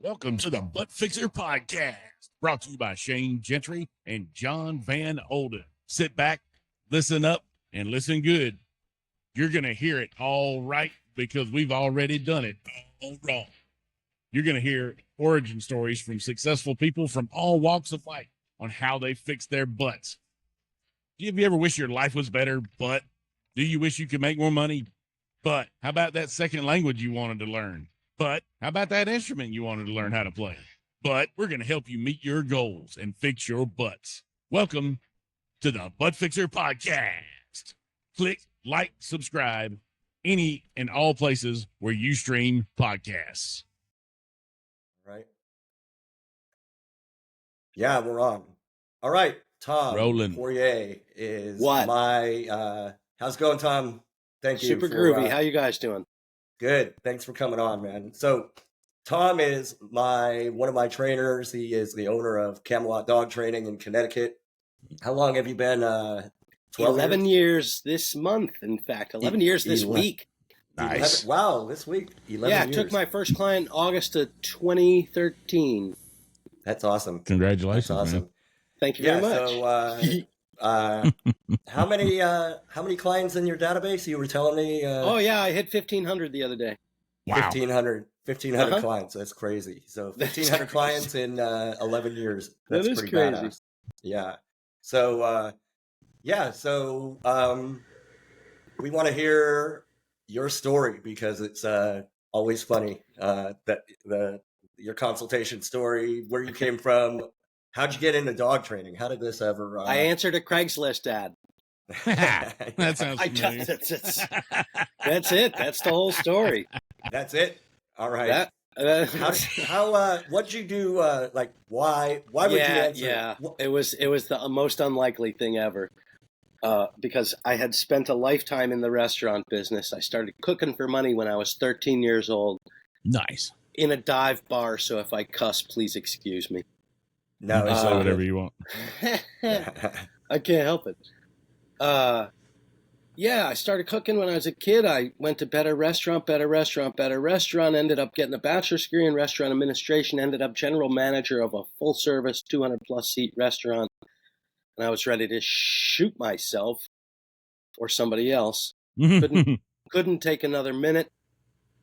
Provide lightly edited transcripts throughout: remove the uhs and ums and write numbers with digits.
Welcome to the Butt Fixer Podcast, brought to you by Shane Gentry and John Van Olden. Sit back, listen up, and listen good. You're going to hear it all right because we've already done it all wrong. You're going to hear origin stories from successful people from all walks of life on how they fixed their butts. Have you ever wish your life was better, but do you wish you could make more money? But how about that second language you wanted to learn? But how about that instrument you wanted to learn how to play? But we're going to help you meet your goals and fix your butts. Welcome to the Butt Fixer Podcast. Click, like, subscribe, any and all places where you stream podcasts. Right. Yeah, we're on. All right, Tom. Rolling. Porier is What? my, how's it going, Tom? Thank you. Super groovy. How you guys doing? Good. Thanks for coming on, man. So Tom is one of my trainers. He is the owner of Camelot Dog Training in Connecticut. How long have you been? 11 years this month, in fact. 11 years this week. Nice. 11, wow, this week. 11 Yeah, I years. took my first client August of 2013. That's awesome. Congratulations. That's awesome. Man. Thank you very much. So, how many clients in your database? You were telling me. Oh, yeah, I hit 1,500 the other day. Wow. 1,500 clients. That's crazy. So 1,500 clients in 11 years. That's That is pretty crazy. badass. Yeah. So, we want to hear your story because it's always funny your consultation story, where you came from. How'd you get into dog training? How did this ever? I answered a Craigslist ad. That sounds familiar. That's it. That's the whole story. That's it. All right. What'd you do? Why would you answer? Yeah. It was the most unlikely thing ever. Because I had spent a lifetime in the restaurant business. I started cooking for money when I was 13 years old. Nice. In a dive bar, so if I cuss, please excuse me. No, it's say whatever you want. I can't help it. Yeah, I started cooking when I was a kid. I went to better restaurant, ended up getting a bachelor's degree in restaurant administration, ended up general manager of a full-service 200-plus seat restaurant, and I was ready to shoot myself or somebody else. Couldn't take another minute.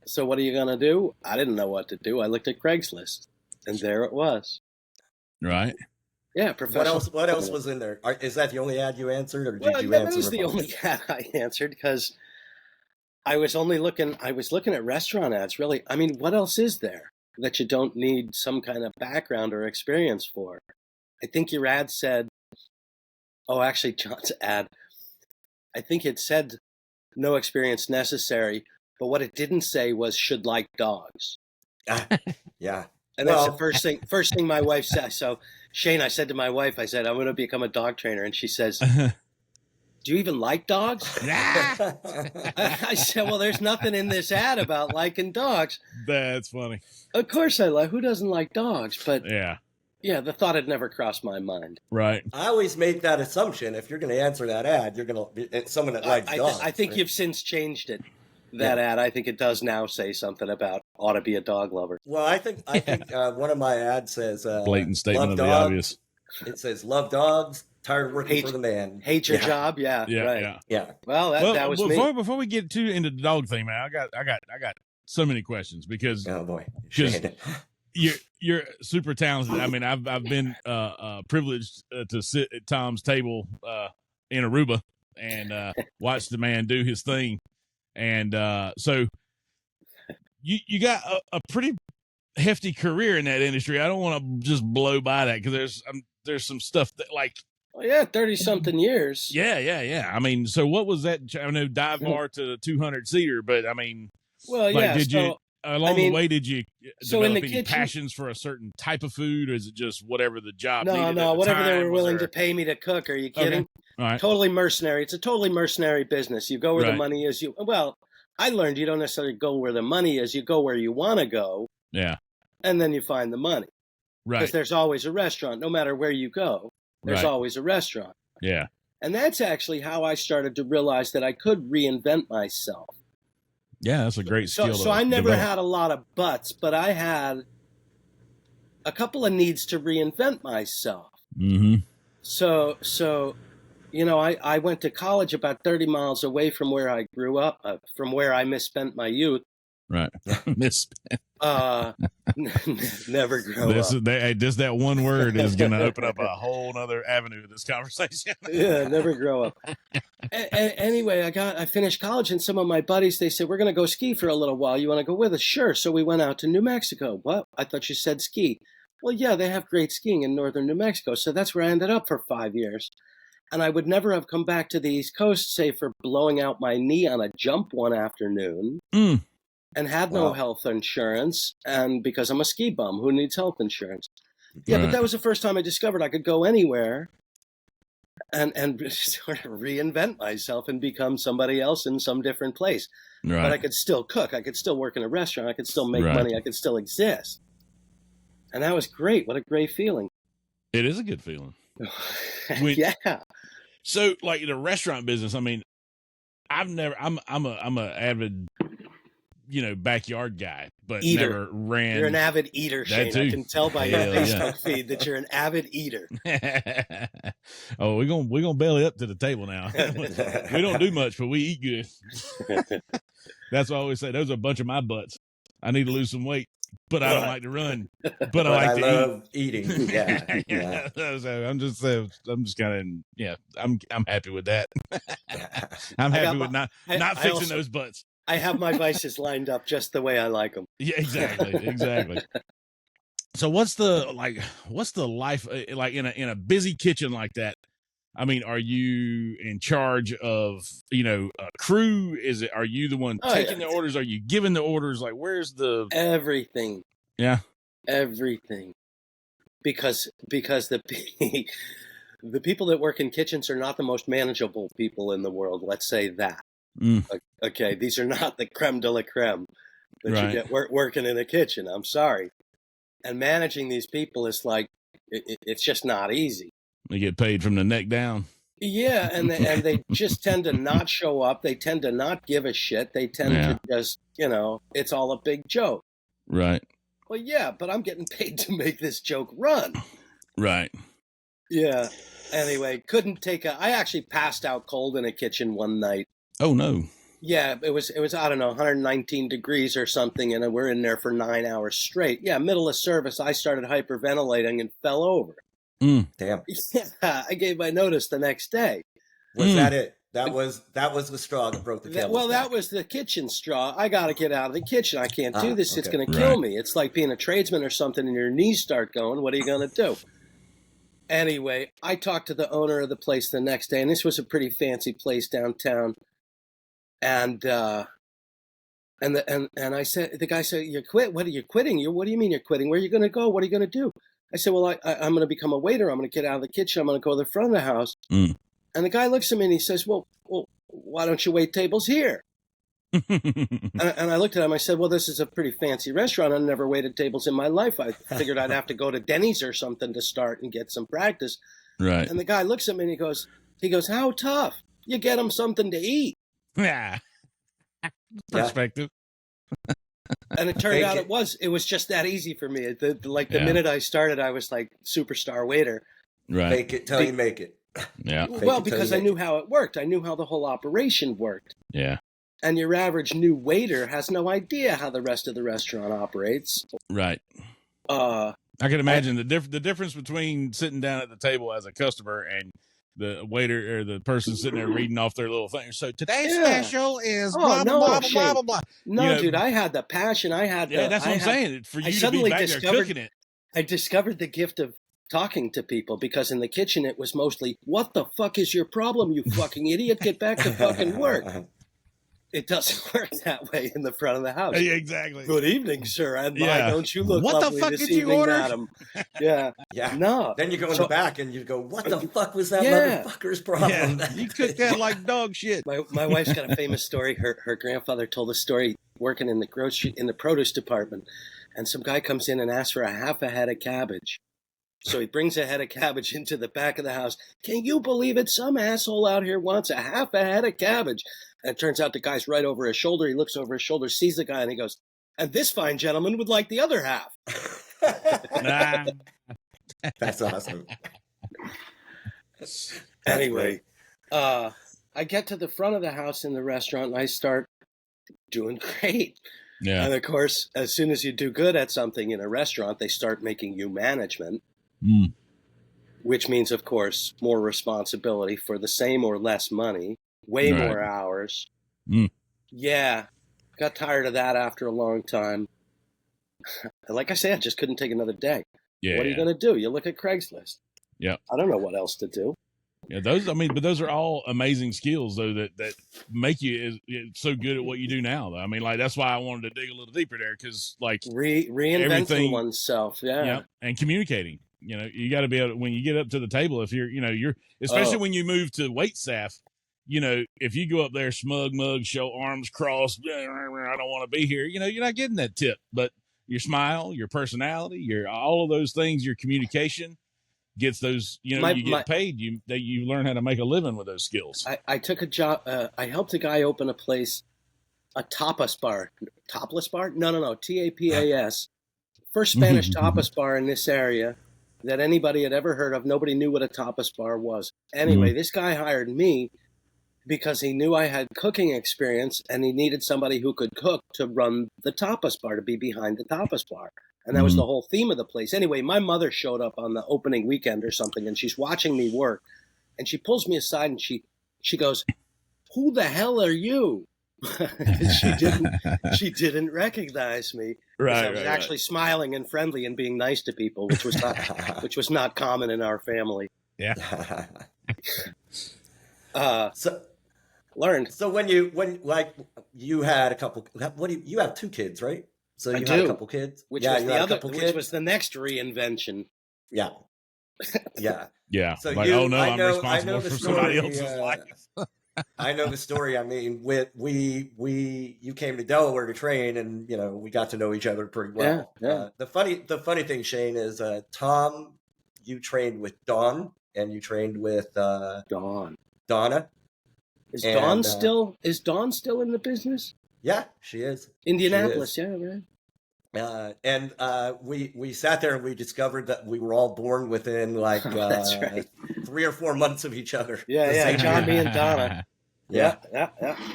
So what are you going to do? I didn't know what to do. I looked at Craigslist, and there it was. Right. Yeah, professional. What else was in there? Is that the only ad you answered, or did you answer? That was the only ad I answered because I was looking at restaurant ads. Really, I mean, what else is there that you don't need some kind of background or experience for? I think your ad said, oh, actually, John's ad, I think it said no experience necessary, but what it didn't say was should like dogs. Yeah. And that's the first thing my wife said. So, Shane, I said to my wife, I said, I'm going to become a dog trainer. And she says, do you even like dogs? I said, well, there's nothing in this ad about liking dogs. That's funny. Of course I like. Who doesn't like dogs? But yeah, the thought had never crossed my mind. Right. I always make that assumption. If you're going to answer that ad, you're going to be someone that likes dogs. I think you've since changed it. That ad, I think it does now say something about ought to be a dog lover. Well, I think one of my ads says blatant statement of the dogs. obvious. It says love dogs, tired of working for the man. Hate your job, yeah. Well, that was me. Before we get too into the dog thing, man, I got so many questions because you're super talented. I mean, I've been privileged to sit at Tom's table in Aruba and watch the man do his thing. And so you got a pretty hefty career in that industry. I don't want to just blow by that because there's some stuff that 30-something years. Yeah. I mean, so what was that? I know dive bar to the 200-seater, but I mean, did you along the way did you develop any kitchen, passions for a certain type of food, or is it just whatever the job needed? No, whatever they were willing to pay me to cook. Are you kidding? Okay. All right. Totally mercenary. It's a totally mercenary business. You go where the money is. I learned you don't necessarily go where the money is. You go where you want to go. Yeah. And then you find the money. Right. Because there's always a restaurant. No matter where you go, there's always a restaurant. Yeah. And that's actually how I started to realize that I could reinvent myself. Yeah, that's a great skill. So I never had a lot of butts, but I had a couple of needs to reinvent myself. Mm-hmm. So, you know, I went to college about 30 miles away from where I grew up, from where I misspent my youth. Right. Never grow This up. is just that one word is going to open up a whole other avenue of this conversation. Yeah, never grow up. Anyway, I finished college, and some of my buddies, they said, we're going to go ski for a little while. You want to go with us? Sure. So we went out to New Mexico. What? I thought you said ski. Well, yeah, they have great skiing in northern New Mexico. So that's where I ended up for 5 years. And I would never have come back to the East Coast, save for blowing out my knee on a jump one afternoon. And had no health insurance, and because I'm a ski bum, who needs health insurance? Yeah, right. But that was the first time I discovered I could go anywhere and sort of reinvent myself and become somebody else in some different place. Right. But I could still cook. I could still work in a restaurant. I could still make money. I could still exist. And that was great. What a great feeling. It is a good feeling. Yeah. So, like the restaurant business, I mean, I'm an avid, you know, backyard guy, but never ran. You're an avid eater, Shane. I can tell by your Facebook feed that you're an avid eater. Oh, we're gonna belly up to the table now. We don't do much, but we eat good. That's what I always say. Those are a bunch of my butts. I need to lose some weight, but I don't like to run. But I like to love eating. Yeah. So I'm just kind of I'm happy with that. I'm happy with not fixing those butts. I have my vices lined up just the way I like them. Yeah, exactly. So what's the life like in a busy kitchen like that? I mean, are you in charge of, you know, a crew? Are you the one taking the orders? Are you giving the orders? Like, where's the everything? Yeah. Everything. Because the people that work in kitchens are not the most manageable people in the world. Let's say that. Okay, these are not the creme de la creme that you get working in a kitchen. I'm sorry. And managing these people is like, it's just not easy. They get paid from the neck down. Yeah, and they just tend to not show up. They tend to not give a shit. They tend to just, you know, it's all a big joke. Right. Well, yeah, but I'm getting paid to make this joke run. Right. Yeah. Anyway, I actually passed out cold in a kitchen one night. Oh, no. Yeah, it was I don't know, 119 degrees or something, and we're in there for 9 hours straight. Yeah, middle of service, I started hyperventilating and fell over. Damn. Yeah, I gave my notice the next day. Was that it? That was the straw that broke the camel's back. That was the kitchen straw. I got to get out of the kitchen. I can't do this. Okay. It's going to kill me. It's like being a tradesman or something and your knees start going. What are you going to do? Anyway, I talked to the owner of the place the next day, and this was a pretty fancy place downtown. And I said, the guy said, "You quit? What are you quitting? What do you mean you're quitting? Where are you going to go? What are you going to do?" I said, "Well, I'm going to become a waiter. I'm going to get out of the kitchen. I'm going to go to the front of the house." And the guy looks at me and he says, well, why don't you wait tables here? and I looked at him. I said, well, this is a pretty fancy restaurant. I've never waited tables in my life. I figured I'd have to go to Denny's or something to start and get some practice. Right. And the guy looks at me and he goes, how tough? You get them something to eat. Yeah. Perspective. And it turned out it was just that easy for me. The minute I started, I was like superstar waiter. Right. Make it till you make it. Yeah. Well, because I knew how it worked. I knew how the whole operation worked. Yeah. And your average new waiter has no idea how the rest of the restaurant operates. Right. I can imagine the difference between sitting down at the table as a customer and the waiter or the person sitting there reading off their little thing. So today's special is blah, blah, blah, blah. No, dude, I had the passion. That's what I'm saying. For you to be back there cooking it. I discovered the gift of talking to people, because in the kitchen it was mostly, what the fuck is your problem, you fucking idiot? Get back to fucking work. It doesn't work that way in the front of the house. Yeah, exactly. Good evening, sir. And why don't you look what lovely the fuck this did evening, you order? Madam? Yeah. Yeah. No. Then you go in the back and you go, what the fuck was that motherfucker's problem? Yeah. You cooked that like dog shit. My wife's got a famous story. Her grandfather told a story working in the produce department, and some guy comes in and asks for a half a head of cabbage. So he brings a head of cabbage into the back of the house. Can you believe it? Some asshole out here wants a half a head of cabbage. And it turns out the guy's right over his shoulder. He looks over his shoulder, sees the guy, and he goes, and this fine gentleman would like the other half. Nah. That's awesome. Anyway, I get to the front of the house in the restaurant and I start doing great. Yeah. And of course, as soon as you do good at something in a restaurant, they start making you management, which means, of course, more responsibility for the same or less money, way Right. more hours. Mm. Yeah. Got tired of that after a long time. Like I said, I just couldn't take another day. Yeah. What are you going to do? You look at Craigslist. Yeah. I don't know what else to do. Yeah, but those are all amazing skills though that make you so good at what you do now. Though. I mean, like that's why I wanted to dig a little deeper there because like Reinventing everything, oneself. Yeah. and communicating. You know, you got to be able to, when you get up to the table. If you're especially when you move to wait staff. You know, if you go up there, smug mug, show arms crossed, I don't want to be here. You know, you're not getting that tip. But your smile, your personality, all of those things, your communication. Gets those, you get paid. You learn how to make a living with those skills. I took a job. I helped a guy open a place, a tapas bar. Topless bar? No. TAPAS. First Spanish tapas bar in this area that anybody had ever heard of. Nobody knew what a tapas bar was. Anyway, this guy hired me because he knew I had cooking experience and he needed somebody who could cook to run the tapas bar, to be behind the tapas bar. And that was the whole theme of the place. Anyway, my mother showed up on the opening weekend or something, and she's watching me work. And she pulls me aside and she goes, "Who the hell are you?" she didn't recognize me. Right. I was actually smiling and friendly and being nice to people, which was not common in our family. Yeah. So learned. So when you had a couple, you have 2 kids, right? So you had a couple kids, which was the next reinvention. Yeah. Yeah. So I'm responsible for somebody else's life. I know the story. I mean, you came to Delaware to train, and we got to know each other pretty well. Yeah. The funny thing, Shane, is Tom, you trained with Dawn, and you trained with Donna. Is Dawn still in the business? Yeah, she is. Indianapolis, she is. Yeah, right. And we sat there and we discovered that we were all born within that's right. 3 or 4 months of each other. Yeah, John, me, and Donna. Yeah.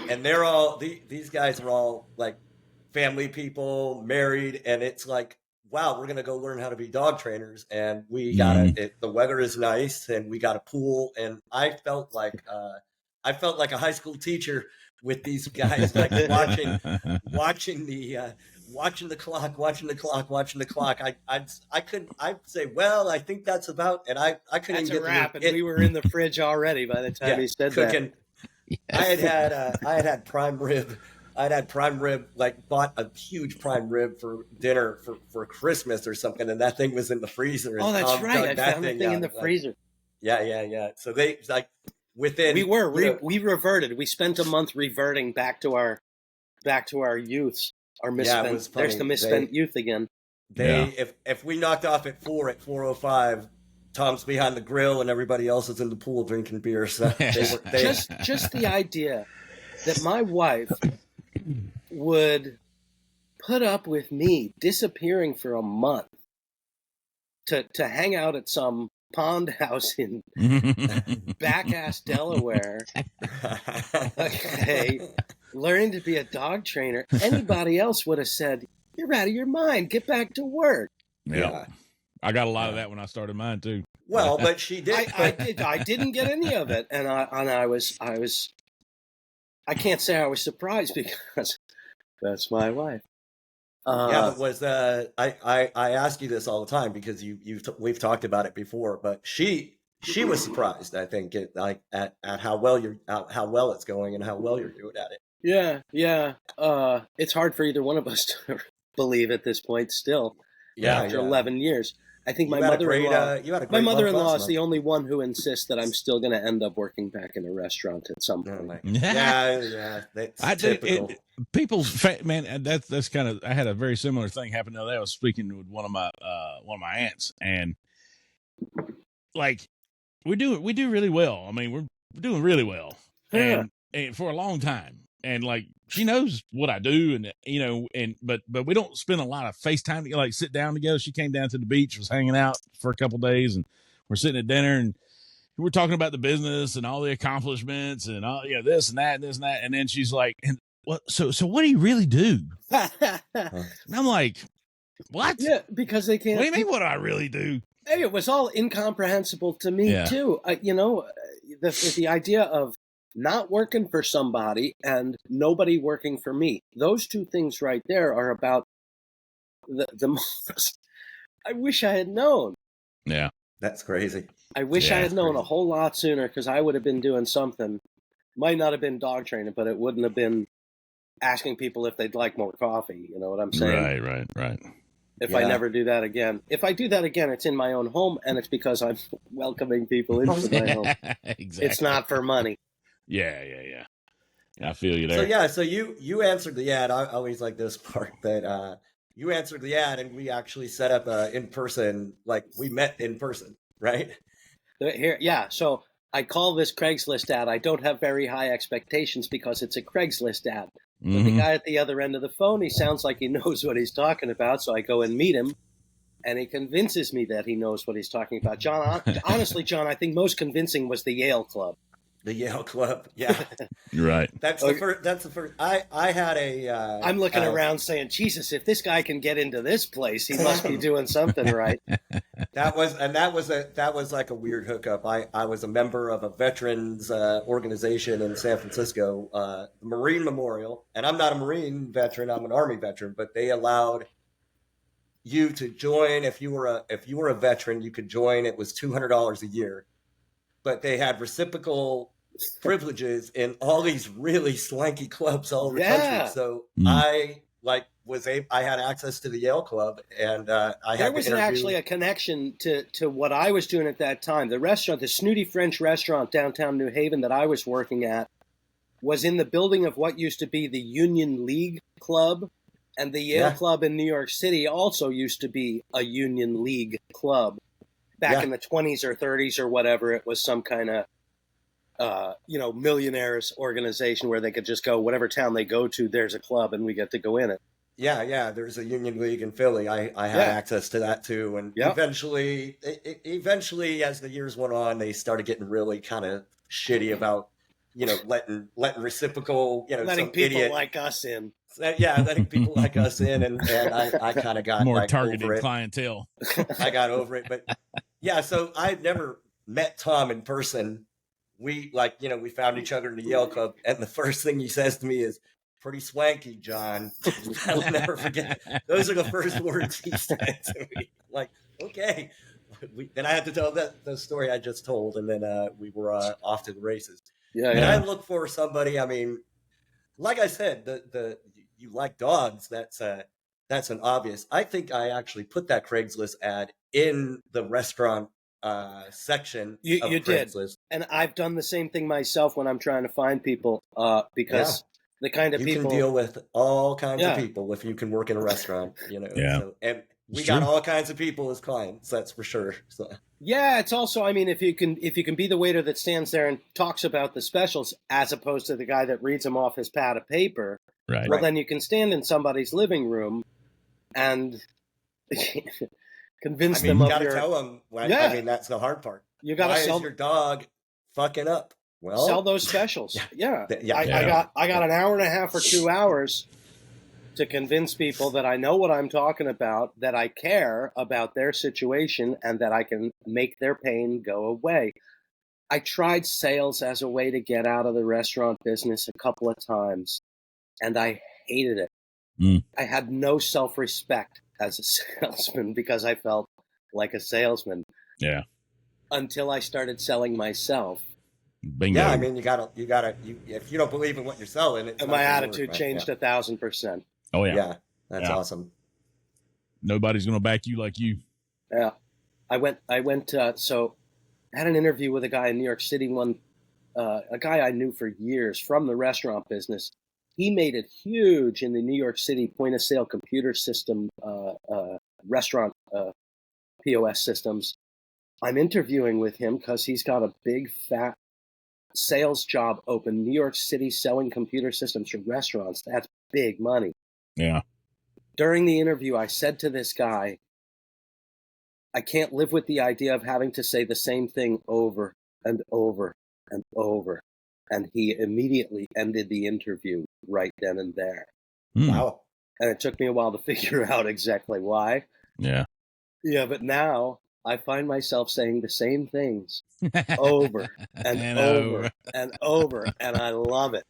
And they're all these guys are all like family people, married, and it's like, wow, we're gonna go learn how to be dog trainers, and we got it. The weather is nice, and we got a pool, and I felt like a high school teacher with these guys, like watching the clock. I'd say, well, I think that's about, and I couldn't that's get a wrap, and we were in the fridge already by the time he said cooking. That. I had prime rib. Like bought a huge prime rib for dinner for Christmas or something, and that thing was in the freezer. And that's right. I found that thing in the freezer. Yeah. So they within we reverted. We spent a month reverting back to our youths, our misspent. It was funny. There's the misspent youth again. If we knocked off at 4:05, Tom's behind the grill and everybody else is in the pool drinking beer. So just the idea that my wife would put up with me disappearing for a month to hang out at some pond house in back-ass Delaware, learning to be a dog trainer. Anybody else would have said, "You're out of your mind. Get back to work." Yeah. I got a lot of that when I started mine too. Well, but she did. I didn't get any of it, and I was. I can't say I was surprised because that's my wife. But was I ask you this all the time because we've talked about it before, but she was surprised, I think, at how well it's going and how well you're doing at it. Yeah. It's hard for either one of us to believe at this point still. After 11 years. I think my mother-in-law is the only one who insists that I'm still going to end up working back in a restaurant at some point. Yeah. That's typical. Man, that's kind of. I had a very similar thing happen the other day. I was speaking with one of my aunts, and like we do really well. I mean, we're doing really well, and for a long time. and like she knows what I do, and but we don't spend a lot of FaceTime to like sit down together. She came down to the beach, was hanging out for a couple of days, and we're sitting at dinner, and we're talking about the business and all the accomplishments and all this and that and this and that, and then she's like, and so what do you really do? And I'm like, what? Yeah, because they can't. What do you mean? What do I really do? Hey, it was all incomprehensible to me too. The idea of not working for somebody and nobody working for me. Those two things right there are about the most. I wish I had known. Yeah, that's crazy. I wish I had known a whole lot sooner, because I would have been doing something. Might not have been dog training, but it wouldn't have been asking people if they'd like more coffee. You know what I'm saying? Right. If I never do that again. If I do that again, it's in my own home, and it's because I'm welcoming people into my home. Exactly. It's not for money. Yeah. I feel you there. So you answered the ad. I always like this part that you answered the ad, and we actually set up in person, like we met in person, right? So I call this Craigslist ad. I don't have very high expectations because it's a Craigslist ad. But the guy at the other end of the phone, he sounds like he knows what he's talking about. So I go and meet him, and he convinces me that he knows what he's talking about. John, honestly, John, I think most convincing was the Yale Club. The Yale Club, yeah. Right. That's the first. I had a. I'm looking around saying, Jesus, if this guy can get into this place, he must be doing something right. That was like a weird hookup. I was a member of a veterans organization in San Francisco, the Marine Memorial, and I'm not a Marine veteran. I'm an Army veteran, but they allowed you to join if you were a veteran. You could join. It was $200 a year, but they had reciprocal privileges in all these really swanky clubs all over the country. So I had access to the Yale Club, and there was actually a connection to what I was doing at that time. The restaurant, the snooty French restaurant downtown New Haven that I was working at, was in the building of what used to be the Union League Club, and the Yale Club in New York City also used to be a Union League Club. Back in the 20s or 30s or whatever, it was some kind of, millionaires organization where they could just go, whatever town they go to, there's a club and we get to go in it. Yeah. There's a Union League in Philly. I had access to that too. And eventually, as the years went on, they started getting really kind of shitty about, letting reciprocal, letting some people idiot like us in. Letting people like us in, and I kind of got more targeted over it. Clientele. I got over it, but so I've never met Tom in person. We we found each other in the Yale Club, and the first thing he says to me is, "Pretty swanky, John." I'll never forget. Those are the first words he said to me. Like, okay. Then I had to tell the story I just told, and then we were off to the races. And I look for somebody. I mean, like I said, you like dogs. That's an obvious. I think I actually put that Craigslist ad in the restaurant section. You did, and I've done the same thing myself when I'm trying to find people because the kind of people you can deal with all kinds of people if you can work in a restaurant. So, and we got all kinds of people as clients. That's for sure. So. Yeah, it's also, I mean, if you can be the waiter that stands there and talks about the specials as opposed to the guy that reads them off his pad of paper, well, then you can stand in somebody's living room and convince them of your... You got to tell them. I mean, that's the hard part. You got to sell... Why is your dog fucking up? Well, sell those specials. I got an hour and a half or 2 hours to convince people that I know what I'm talking about, that I care about their situation, and that I can make their pain go away. I tried sales as a way to get out of the restaurant business a couple of times, and I hated it. I had no self-respect as a salesman because I felt like a salesman. Yeah. Until I started selling myself. Bingo. Yeah, I mean, you gotta. If you don't believe in what you're selling, and my attitude changed 1,000%. Oh yeah. Yeah, that's awesome. Nobody's gonna back you like you. Yeah, I went. So, I had an interview with a guy in New York City. A guy I knew for years from the restaurant business. He made it huge in the New York City point of sale computer system, restaurant POS systems. I'm interviewing with him because he's got a big fat sales job open, New York City, selling computer systems for restaurants. That's big money. Yeah. During the interview, I said to this guy, I can't live with the idea of having to say the same thing over and over and over. And he immediately ended the interview right then and there. Wow. And it took me a while to figure out exactly why. Yeah. Yeah, but now I find myself saying the same things over and over and over, and I love it.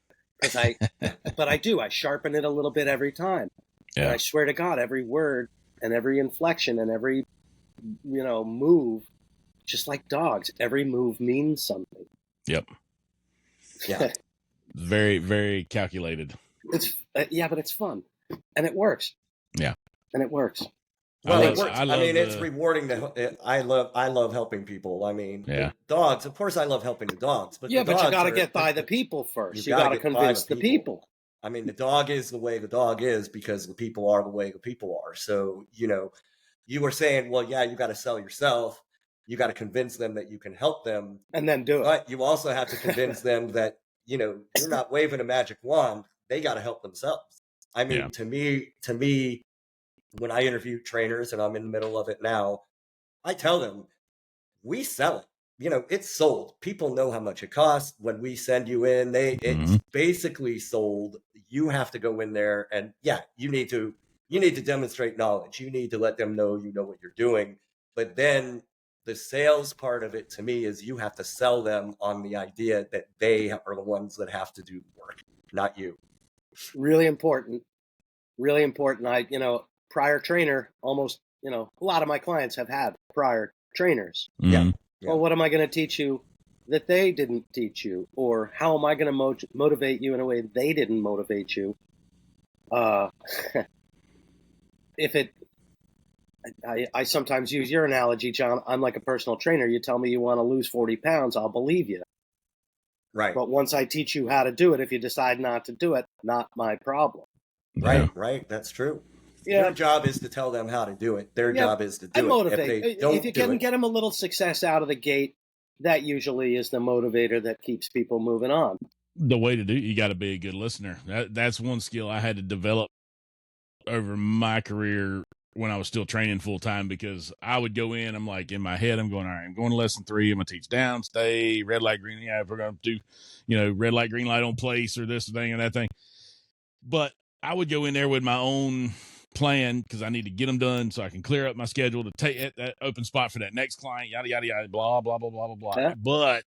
But I do. I sharpen it a little bit every time. Yeah. And I swear to God, every word and every inflection and every, move, just like dogs, every move means something. Yep. Yeah. Very, very calculated. It's but it's fun, and it works. Yeah. And it works. Well, I it works. love it's rewarding. I love helping people. I mean, Yeah. the dogs. Of course, I love helping the dogs. But Yeah, the but you dogs got to are- get by the people first. You gotta got to get by convince the people. I mean, the dog is the way the dog is because the people are the way the people are. So, you were saying, well, yeah, you got to sell yourself. You got to convince them that you can help them. And then do it. But you also have to convince them that, you're not waving a magic wand. They got to help themselves. I mean, Yeah. to me, when I interview trainers, and I'm in the middle of it now, I tell them, we sell it. It's sold. People know how much it costs. When we send you in, it's basically sold. You have to go in there and you need to demonstrate knowledge. You need to let them know you know what you're doing. But then the sales part of it to me is you have to sell them on the idea that they are the ones that have to do the work, not you. Really important. Really important. Prior trainer, almost, a lot of my clients have had prior trainers. Yeah. Well, what am I going to teach you that they didn't teach you? Or how am I going to motivate you in a way they didn't motivate you? I sometimes use your analogy, John. I'm like a personal trainer. You tell me you want to lose 40 pounds, I'll believe you. Right. But once I teach you how to do it, if you decide not to do it, not my problem. Right. That's true. Yeah. Your job is to tell them how to do it. Their job is to do and it. Motivate. If you can get them a little success out of the gate, that usually is the motivator that keeps people moving on. The way to do it, you got to be a good listener. That's one skill I had to develop over my career when I was still training full time, because I would go in, I'm like, in my head, I'm going, all right, I'm going to lesson 3. I'm going to teach down, stay, red light, green. Yeah, if we're going to do, red light, green light on place or this thing and that thing. But I would go in there with my own plan because I need to get them done so I can clear up my schedule to take that open spot for that next client, yada, yada, yada, blah, blah, blah, blah, blah, blah. Yeah. But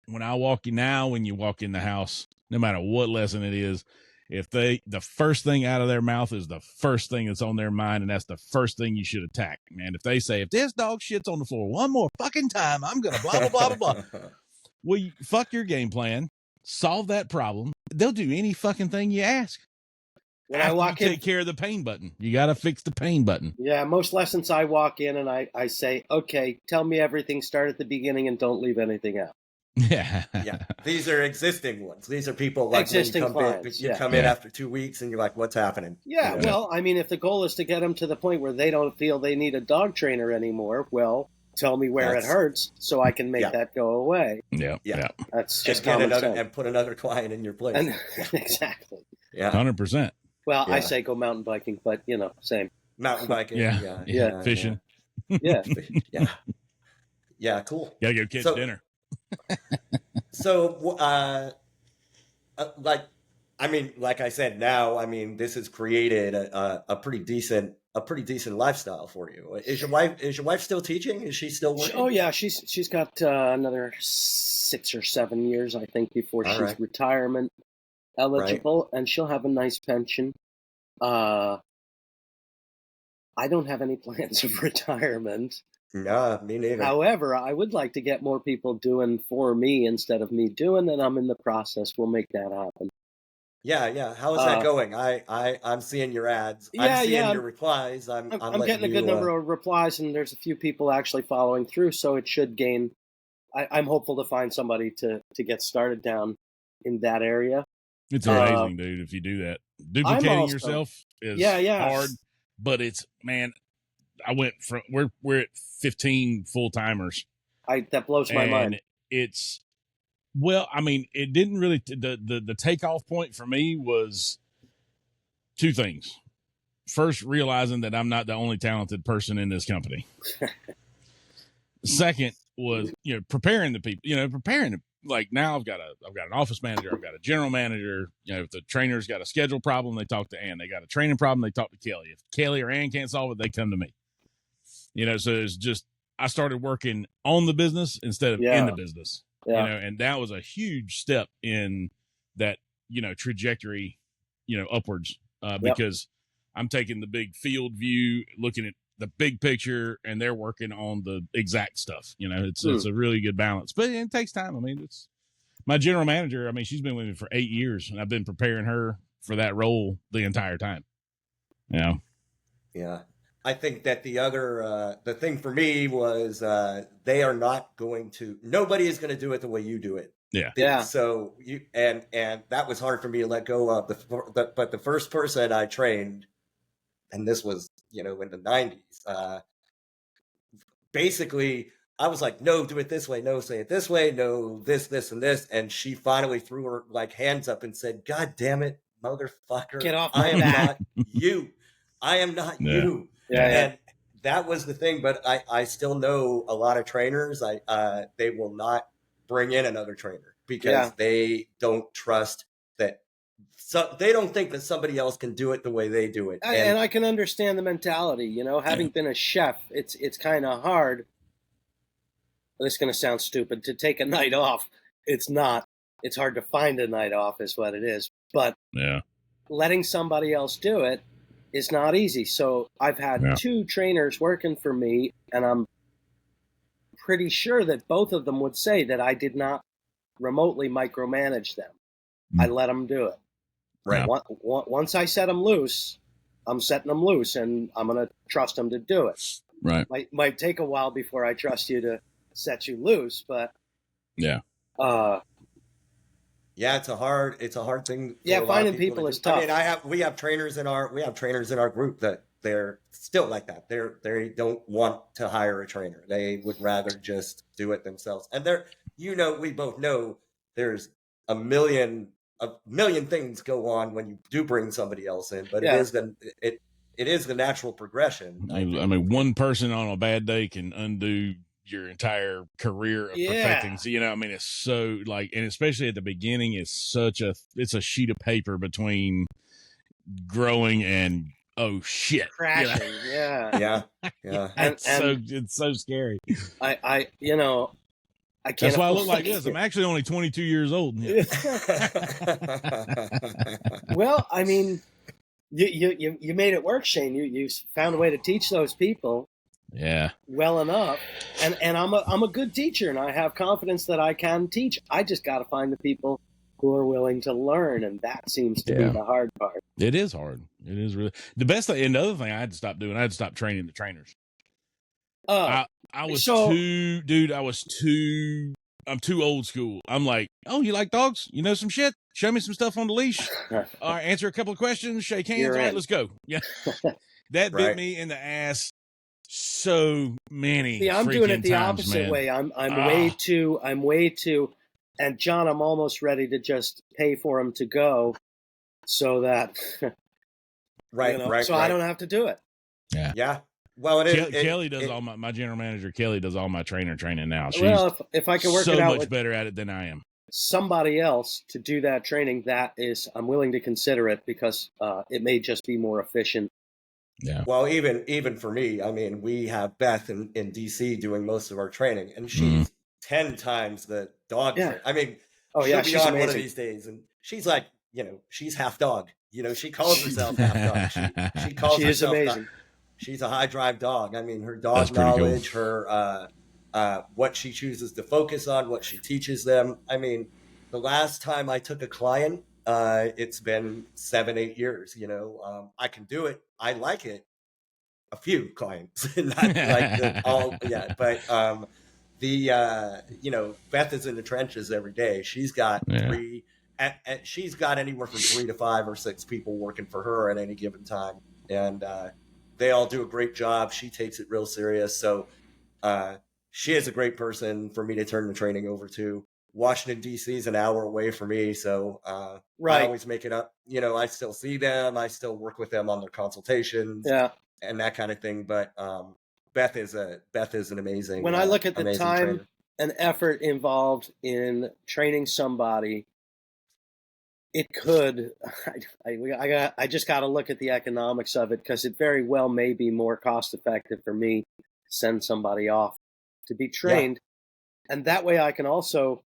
when you walk in the house, no matter what lesson it is, if the first thing out of their mouth is the first thing that's on their mind, and that's the first thing you should attack, man. If they say, if this dog shits on the floor one more fucking time, I'm going to blah, blah, blah, blah, blah. Well, fuck your game plan. Solve that problem. They'll do any fucking thing you ask. When I walk in, take care of the pain button. You got to fix the pain button. Yeah, most lessons I walk in and I say, okay, tell me everything. Start at the beginning and don't leave anything out. Yeah. These are existing ones. These are people like existing clients. You come in after 2 weeks and you're like, what's happening? Yeah, well, I mean, if the goal is to get them to the point where they don't feel they need a dog trainer anymore, well, tell me where it hurts so I can make that go away. Yeah. That's just get common sense. and put another client in your place. Exactly. Yeah. 100%. Well, I say go mountain biking, but same. Mountain biking. Yeah. Fishing. Yeah. Yeah. Cool. Gotta go catch dinner. So, like I said, now, I mean, this has created a pretty decent lifestyle for you. Is your wife still teaching? Is she still working? Oh yeah, she's got another 6 or 7 years, I think, before she's retirement eligible, and she'll have a nice pension. I don't have any plans of retirement. No, me neither. However, I would like to get more people doing for me instead of me doing, and I'm in the process. We'll make that happen. Yeah. How is that going? I'm seeing your ads. I'm seeing your replies. I'm getting a good number of replies, and there's a few people actually following through, so it should gain. I'm hopeful to find somebody to get started down in that area. It's amazing, dude, if you do that. Duplicating yourself is hard, but it's, man, I went from, we're at 15 full-timers. That blows my mind. It's Well, I mean, it didn't really, the takeoff point for me was two things. First, realizing that I'm not the only talented person in this company. Second was, preparing the people, like now I've got an office manager, I've got a general manager. If the trainer's got a schedule problem, they talk to Ann. They got a training problem, they talk to Kelly. If Kelly or Ann can't solve it, they come to me. So it's just, I started working on the business instead of in the business. And that was a huge step in that, trajectory, upwards, because I'm taking the big field view, looking at the big picture, and they're working on the exact stuff. It's a really good balance, but it takes time. I mean, it's my general manager. I mean, she's been with me for 8 years, and I've been preparing her for that role the entire time. Yeah. I think that the thing for me was they are not going to. Nobody is going to do it the way you do it. Yeah. So you and that was hard for me to let go of. But the first person I trained, and this was in the 90s. Basically, I was like, no, do it this way. No, say it this way. No, this, and this. And she finally threw her hands up and said, "God damn it, motherfucker! Get off I my am back. not you. I am not you." Yeah. And that was the thing. But I still know a lot of trainers. They will not bring in another trainer because they don't trust that. So they don't think that somebody else can do it the way they do it. And I can understand the mentality, having been a chef, it's kind of hard. This is going to sound stupid to take a night off. It's not. It's hard to find a night off is what it is. But letting somebody else do it is not easy. So I've had 2 trainers working for me, and I'm pretty sure that both of them would say that I did not remotely micromanage them. I let them do it. Right. Once I set them loose, I'm setting them loose, and I'm going to trust them to do it. Right. Might take a while before I trust you to set you loose, but it's a hard thing. For finding people is tough. I mean, we have trainers in our group that they're still like that. They don't want to hire a trainer. They would rather just do it themselves. And we both know there's a million things go on when you do bring somebody else in, but it is the natural progression. I mean, one person on a bad day can undo your entire career of perfecting. So, I mean, it's so and especially at the beginning, it's a sheet of paper between growing and crashing. Yeah. It's so scary. I can't. That's why I look like this. I'm actually only 22 years old. Well, I mean, you made it work, Shane. You found a way to teach those people. Well enough, and I'm a good teacher, and I have confidence that I can teach. I just got to find the people who are willing to learn, and that seems to be the hard part. It is hard. It is really the best thing. And the other thing I had to stop doing, I had to stop training the trainers. I was I'm too old school. I'm like, oh, you like dogs? You know some shit? Show me some stuff on the leash. All right, answer a couple of questions, shake hands. All right, let's go. Yeah. That bit me in the ass so many. See, I'm doing it the times, opposite man. way. I'm way too, and John, I'm almost ready to just pay for him to go so that I don't have to do it. Yeah. Well, Kelly does all my general manager. Kelly does all my training now. She's if I can work so it out much with better at it than I am. Somebody else to do that training, I'm willing to consider it because it may just be more efficient. Yeah. Well, even for me, I mean, we have Beth in DC doing most of our training, and she's 10 times the dog. I mean, she'll be on amazing. One of these days, and she's like, she's half dog. She calls herself half dog. She calls herself amazing. She's a high drive dog. I mean, her dog knowledge, her what she chooses to focus on, what she teaches them. I mean, the last time I took a client, it's been 7-8 years. I can do it. I like it. A few clients, not like all. Yeah, but Beth is in the trenches every day. She's got three. She's got anywhere from 3 to 5 or 6 people working for her at any given time, and they all do a great job. She takes it real serious. So she is a great person for me to turn the training over to. Washington D.C. is an hour away from me, so I Right. always make it up. You know, I still see them, I still work with them on their consultations, Yeah. and that kind of thing. But Beth is an amazing. When I look at the amazing time trainer. and effort involved in training somebody, it could. I just got to look at the economics of it, because it very well may be more cost effective for me to send somebody off to be trained, and that way I can also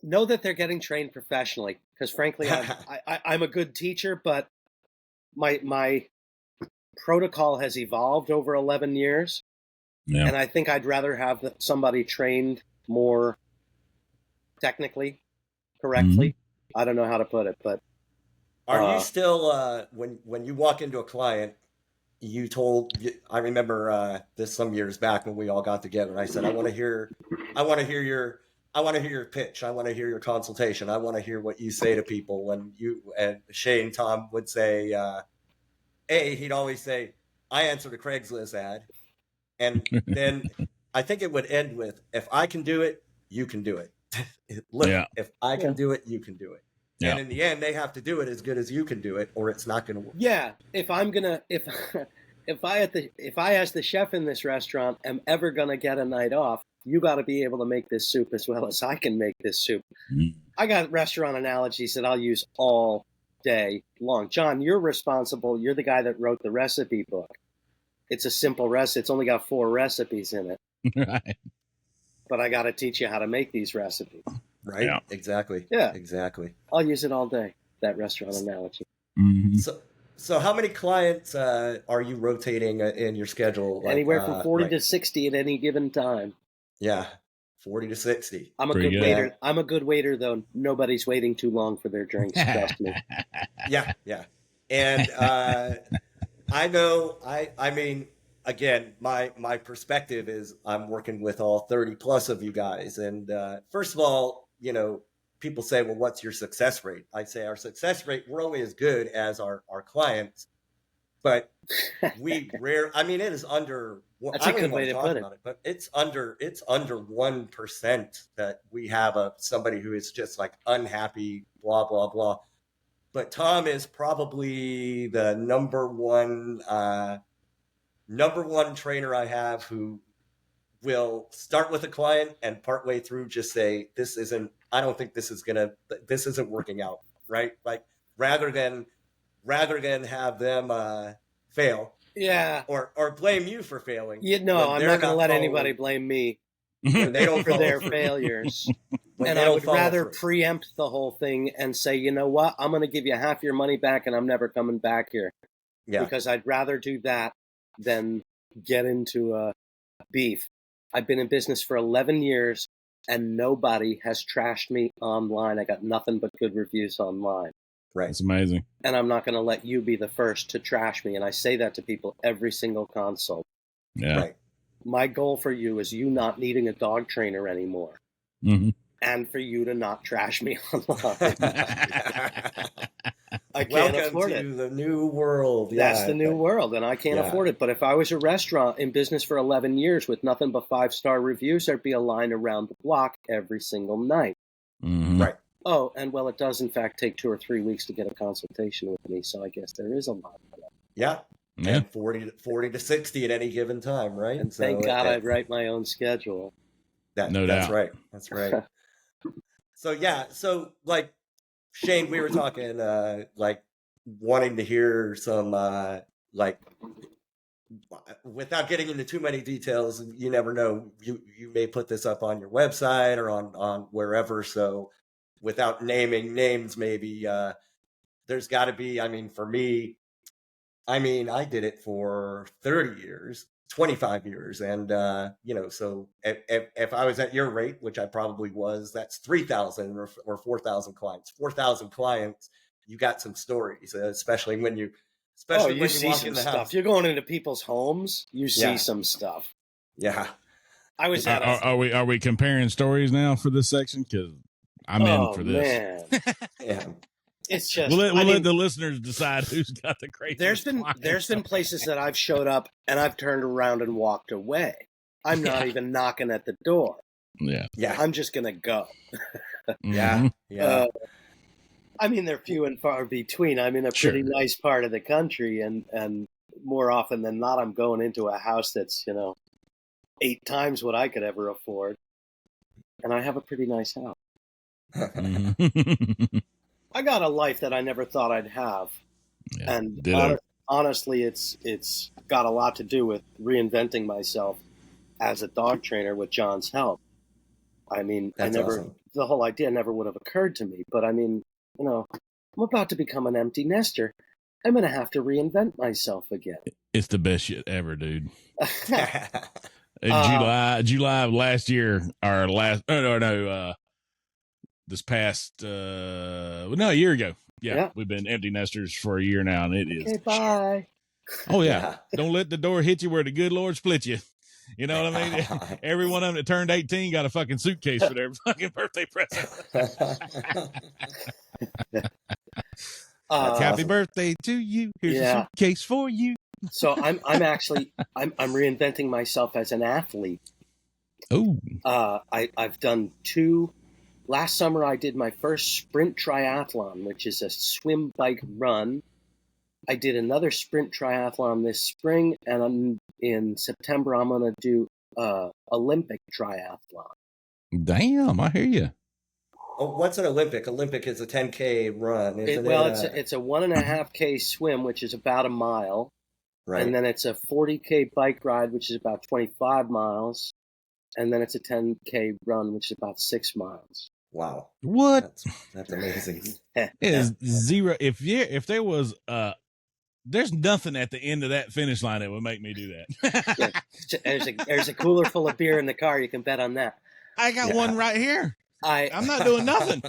know that they're getting trained professionally. Because frankly, I'm a good teacher, but my protocol has evolved over 11 years. Yeah. And I think I'd rather have somebody trained more technically, correctly. I don't know how to put it, but are you still when you walk into a client, I remember this some years back when we all got together, and I said, I want to hear your pitch. I want to hear your consultation. I want to hear what you say to people. And Shane Tom would say, he'd always say, I answered a Craigslist ad. And then I think it would end with, if I can do it, you can do it. Look, if I can do it, you can do it. Yeah. And in the end, they have to do it as good as you can do it, or it's not going to work. Yeah. If I as the chef in this restaurant am ever going to get a night off, you got to be able to make this soup as well as I can make this soup. I got restaurant analogies that I'll use all day long. John, you're responsible. You're the guy that wrote the recipe book. It's a simple recipe. It's only got 4 recipes in it. Right. But I got to teach you how to make these recipes. Right. Yeah. Exactly. Yeah. Exactly. I'll use it all day, that restaurant analogy. So how many clients are you rotating in your schedule? Anywhere from 40 to 60 at any given time. Yeah. 40 to 60. I'm a good waiter. I'm a good waiter, though. Nobody's waiting too long for their drinks. Trust me. Yeah. Yeah. And I know, I mean, again, my perspective is I'm working with all 30 plus of you guys. And first of all, you know, people say, well, what's your success rate? I say our success rate, we're only as good as our clients, but it is under, that's a good way to put it. But it's under 1% that we have somebody who is just like unhappy, blah, blah, blah. But Tom is probably the number one trainer I have who will start with a client and partway through just say, I don't think this isn't working out, right? Like rather than have them fail. Yeah. Or blame you for failing. I'm not going to let anybody blame me they don't for their failures. And I would rather preempt the whole thing and say, you know what, I'm going to give you half your money back and I'm never coming back here. Yeah. Because I'd rather do that than get into beef. I've been in business for 11 years and nobody has trashed me online. I got nothing but good reviews online. Right. It's amazing. And I'm not going to let you be the first to trash me. And I say that to people every single consult. Yeah. Right. My goal for you is you not needing a dog trainer anymore. And for you to not trash me online. I can't afford it. Welcome to the new world. That's the new world, and I can't afford it. But if I was a restaurant in business for 11 years with nothing but 5-star reviews, there'd be a line around the block every single night. Right. Oh, and well, it does in fact take 2 or 3 weeks to get a consultation with me, so I guess there is a line for that. Yeah. And 40 to 60 at any given time, right? And thank God I write my own schedule. That's right. That's right. So like Shane, we were talking like wanting to hear some like without getting into too many details, you never know, you may put this up on your website or on wherever, so without naming names, maybe there's got to be, I mean, for me, I did it for 30 years, 25 years. And, so if I was at your rate, which I probably was, that's 3,000 or 4,000 clients. 4,000 clients, you got some stories, especially when you see walk some in the stuff. house. You're going into people's homes, you see some stuff. Yeah. I was at are we comparing stories now for this section? Because I'm in for this. Man. Yeah. It's just we'll let the listeners decide who's got the crazy. There's been places that I've showed up and I've turned around and walked away. I'm not even knocking at the door. Yeah. Yeah. I'm just going to go. Yeah. Mhm. Yeah. I mean, they're few and far between. I'm in a pretty nice part of the country, and more often than not, I'm going into a house that's, 8 times what I could ever afford. And I have a pretty nice house. Mhm. I got a life that I never thought I'd have. Yeah. And Ditto. honestly, it's got a lot to do with reinventing myself as a dog trainer with John's help. I mean, That's awesome. the whole idea never would have occurred to me. But I mean, I'm about to become an empty nester. I'm going to have to reinvent myself again. It's the best shit ever, dude. July of last year, or this past, a year ago. Yeah, we've been empty nesters for a year now, and it is. Okay, bye. Oh yeah. Don't let the door hit you where the good Lord split you. You know what I mean? Every one of them that turned 18 got a fucking suitcase for their fucking birthday present. Happy birthday to you. Here's a suitcase for you. So I'm reinventing myself as an athlete. Oh. I've done 2. Last summer I did my first sprint triathlon, which is a swim, bike, run. I did another sprint triathlon this spring, and in September I'm going to do Olympic triathlon. Damn, I hear you. Oh, what's an Olympic? Olympic is a 10K run. It's a 1.5K swim, which is about a mile. Right. And then it's a 40K bike ride, which is about 25 miles. And then it's a 10K run, which is about 6 miles. Wow. What? That's amazing. It is zero. If there was there's nothing at the end of that finish line that would make me do that. There's a cooler full of beer in the car. You can bet on that. I got one right here. I'm not doing nothing.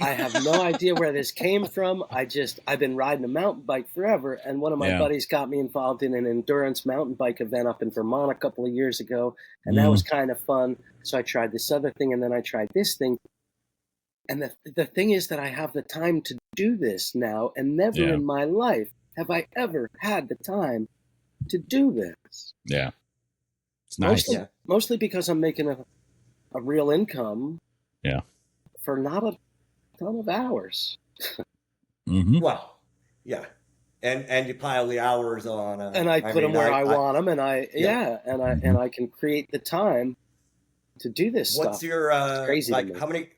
I have no idea where this came from. I've been riding a mountain bike forever, and one of my buddies got me involved in an endurance mountain bike event up in Vermont a couple of years ago, and that was kind of fun. So I tried this other thing, and then I tried this thing. And the thing is that I have the time to do this now, and never in my life have I ever had the time to do this. Yeah. It's nice. Mostly because I'm making a real income. Yeah. For not a ton of hours. Mm-hmm. Well, yeah. And you pile the hours on. And I put them where I want them, and I can create the time to do this stuff. What's your it's crazy? Like how many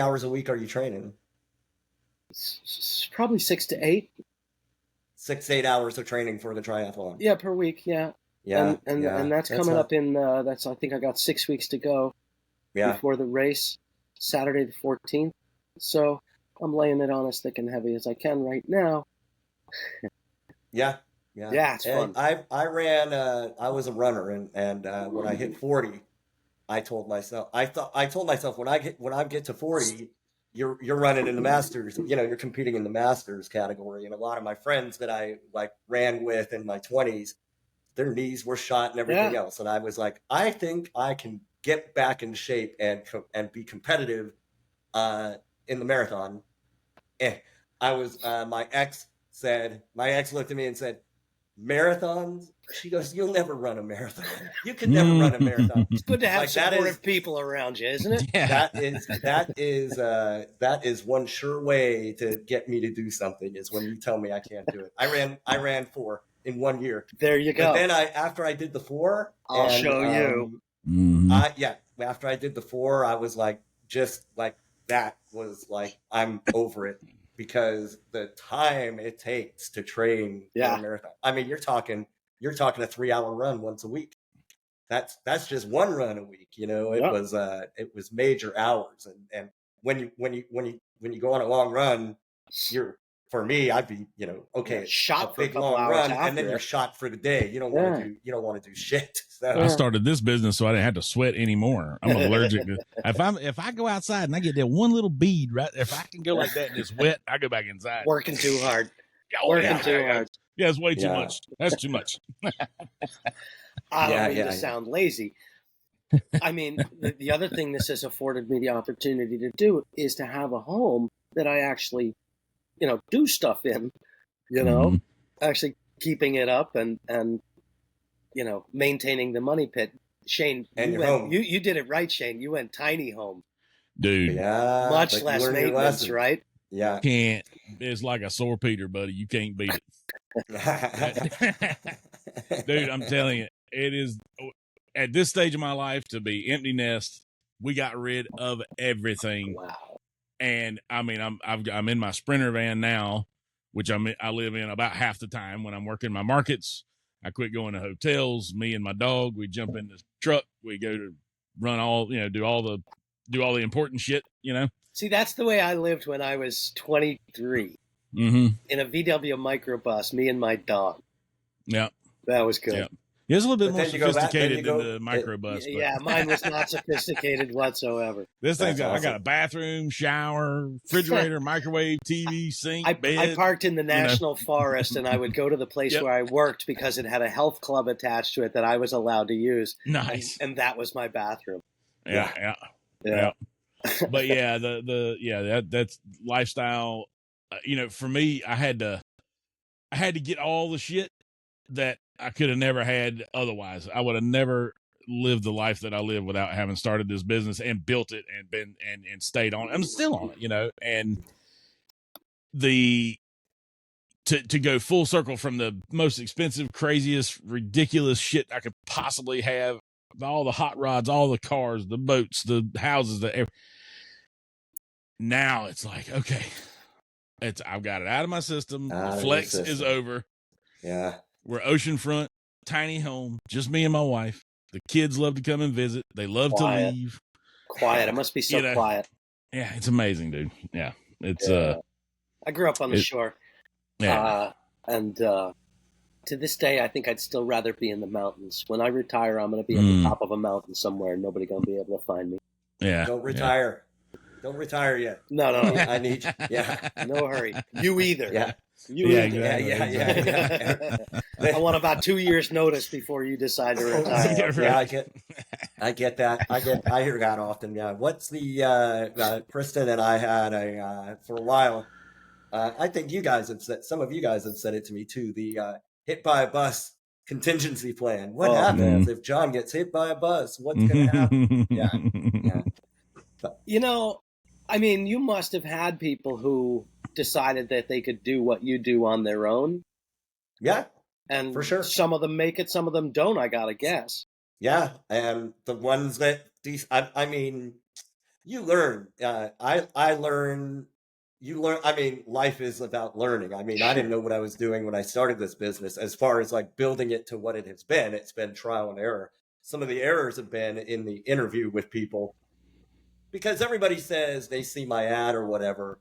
hours a week are you training? It's probably 6 to 8. 6 to 8 hours of training for the triathlon. Yeah, per week. Yeah. Yeah. And that's coming up in. I think I got 6 weeks to go. Yeah. Before the race, Saturday the 14th. So I'm laying it on as thick and heavy as I can right now. Yeah, it's fun. I ran. I was a runner, and when I hit 40, I told myself when I get to 40, you're running in the Masters. You're competing in the Masters category, and a lot of my friends that I ran with in my 20s, their knees were shot and everything else, and I was like, I think I can get back in shape and be competitive in the marathon. And I was my ex looked at me and said, marathons? She goes, you'll never run a marathon. You can never run a marathon. It's good to have supportive people around you, isn't it? Yeah. That is one sure way to get me to do something, is when you tell me I can't do it. I ran 4 in 1 year. There you go. But then after I did the 4, I'll show you. After I did the 4, I was that was I'm over it, because the time it takes to train for a marathon. I mean, you're talking a 3-hour run once a week. That's just one run a week. It was major hours, and when you go on a long run, for me, I'd be, shot a for big a couple long hours run, after and then you're shot for the day. You don't want to do shit. So. I started this business so I didn't have to sweat anymore. I'm allergic to. If I go outside and I get that one little bead, right? If I can go like that and it's wet, I go back inside. Working too hard. Yeah, it's way too much. That's too much. I don't mean to sound lazy. I mean, the other thing this has afforded me the opportunity to do is to have a home that I actually, do stuff in, actually keeping it up and maintaining the money pit Shane, And you you're went, home. you did it right, Shane. You went tiny home. Dude. Yeah. Much but you less learn your maintenance, lesson. right? Yeah. Can't. It's like a sore Peter, buddy. You can't beat it. Dude, I'm telling you, it is at this stage of my life to be empty nest. We got rid of everything. Wow. And I mean, I'm in my Sprinter van now, which I live in about half the time when I'm working my markets. I quit going to hotels. Me and my dog, we jump in the truck. We go to run all, do all the important shit, See, that's the way I lived when I was 23 Mm-hmm. in a VW microbus, me and my dog. Yeah. That was good. Yeah. It's a little bit But more then you go back- then sophisticated you than go- the microbus. but Yeah, mine was not sophisticated whatsoever. this thing's That's got, I got awesome. a bathroom, shower, refrigerator, microwave, TV, sink, I bed. parked in the national forest, and I would go to the place Yep. where I worked because it had a health club attached to it that I was allowed to use. Nice. And that was my bathroom. Yeah. Yeah. But yeah, that's lifestyle. For me, I had to get all the shit that I could have never had otherwise. I would have never lived the life that I live without having started this business and built it and been and stayed on it. I'm still on it, and to go full circle from the most expensive, craziest, ridiculous shit I could possibly have, all the hot rods, all the cars, the boats, the houses, now it's like, okay, I've got it out of my system. Out of your Flex is system. over. Yeah. We're oceanfront, tiny home, just me and my wife. The kids love to come and visit. They love Quiet. to leave. Quiet. It must be so quiet. Yeah, it's amazing, dude. Yeah, it's I grew up on the shore. Yeah. And to this day, I think I'd still rather be in the mountains. When I retire, I'm going to be at the top of a mountain somewhere, and nobody going to be able to find me. Yeah. Don't retire. Don't retire yet. No. I need you. Yeah. No hurry. You either. Yeah. You Yeah, either. exactly. Yeah. I want about 2 years notice before you decide to retire. Yeah, I get that. I hear that often. Yeah. What's the Kristen and I had for a while. I think some of you guys have said it to me too. The hit by a bus contingency plan. What happens if John gets hit by a bus? What's going to happen? Yeah. You must have had people who decided that they could do what you do on their own. Yeah. And for sure. Some of them make it, some of them don't, I gotta guess. Yeah. And the ones that, you learn. I learn. You learn. Life is about learning. I didn't know what I was doing when I started this business. As far as like building it to what it has been, it's been trial and error. Some of the errors have been in the interview with people, because everybody says they see my ad or whatever.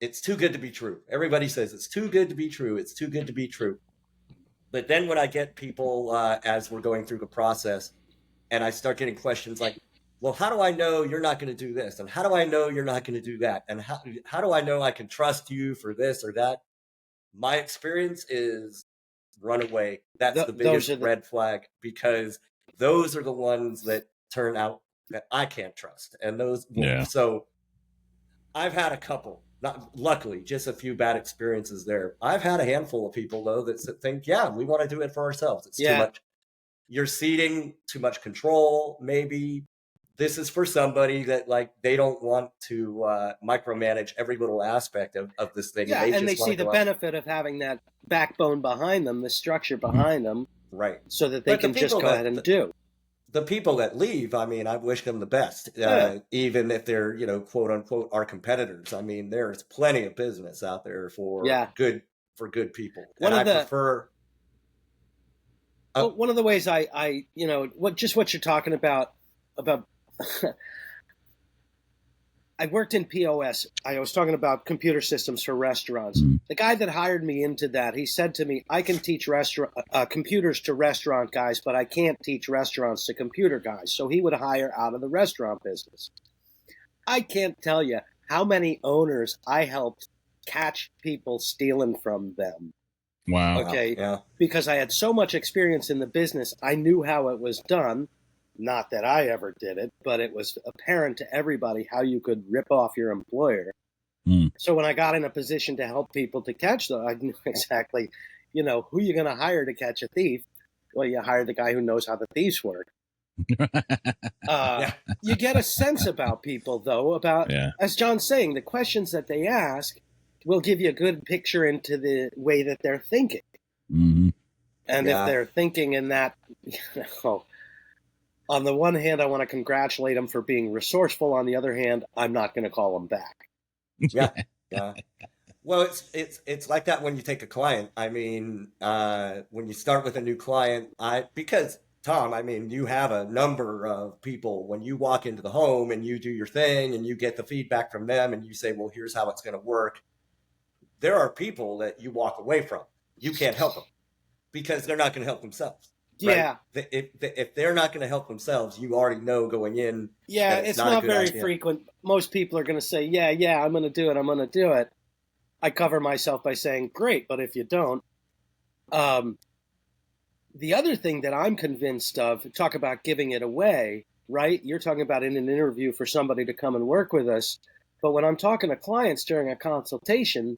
It's too good to be true. Everybody says it's too good to be true. It's too good to be true. But then when I get people as we're going through the process, and I start getting questions like, well, how do I know you're not going to do this? And how do I know you're not going to do that? And how do I know I can trust you for this or that? My experience is run away. That's the biggest red flag, because those are the ones that turn out that I can't trust. And so I've had a couple, not luckily, just a few bad experiences there. I've had a handful of people though that think, yeah, we want to do it for ourselves. It's too much. You're ceding too much control. Maybe this is for somebody that they don't want to micromanage every little aspect of this thing. Yeah, and they see the benefit of having that backbone behind them, the structure behind them. Right. So that they can just go ahead and do. The people that leave, I wish them the best, even if they're, quote unquote, our competitors. There's plenty of business out there for good people. I prefer. One of the ways what you're talking about I worked in POS. I was talking about computer systems for restaurants. The guy that hired me into that, he said to me, I can teach computers to restaurant guys, but I can't teach restaurants to computer guys. So he would hire out of the restaurant business. I can't tell you how many owners I helped catch people stealing from them. Wow. Okay. Yeah. Because I had so much experience in the business, I knew how it was done. Not that I ever did it, but it was apparent to everybody how you could rip off your employer. So when I got in a position to help people to catch them, I knew exactly, who you're going to hire to catch a thief. Well, you hire the guy who knows how the thieves work. You get a sense about people, though, about, as John's saying, the questions that they ask will give you a good picture into the way that they're thinking. Mm-hmm. And if they're thinking in that, on the one hand, I want to congratulate them for being resourceful. On the other hand, I'm not going to call them back. Yeah. Well, it's like that when you take a client. I mean, when you start with a new client, because Tom, I mean, you have a number of people when you walk into the home and you do your thing and you get the feedback from them and you say, well, here's how it's going to work. There are people that you walk away from. You can't help them because they're not going to help themselves. Right? Yeah. If they're not going to help themselves, you already know going in. Yeah, it's not very frequent. Most people are going to say, yeah, I'm going to do it. I'm going to do it. I cover myself by saying, great, but if you don't. The other thing that I'm convinced of, talk about giving it away, right? You're talking about in an interview for somebody to come and work with us. But when I'm talking to clients during a consultation,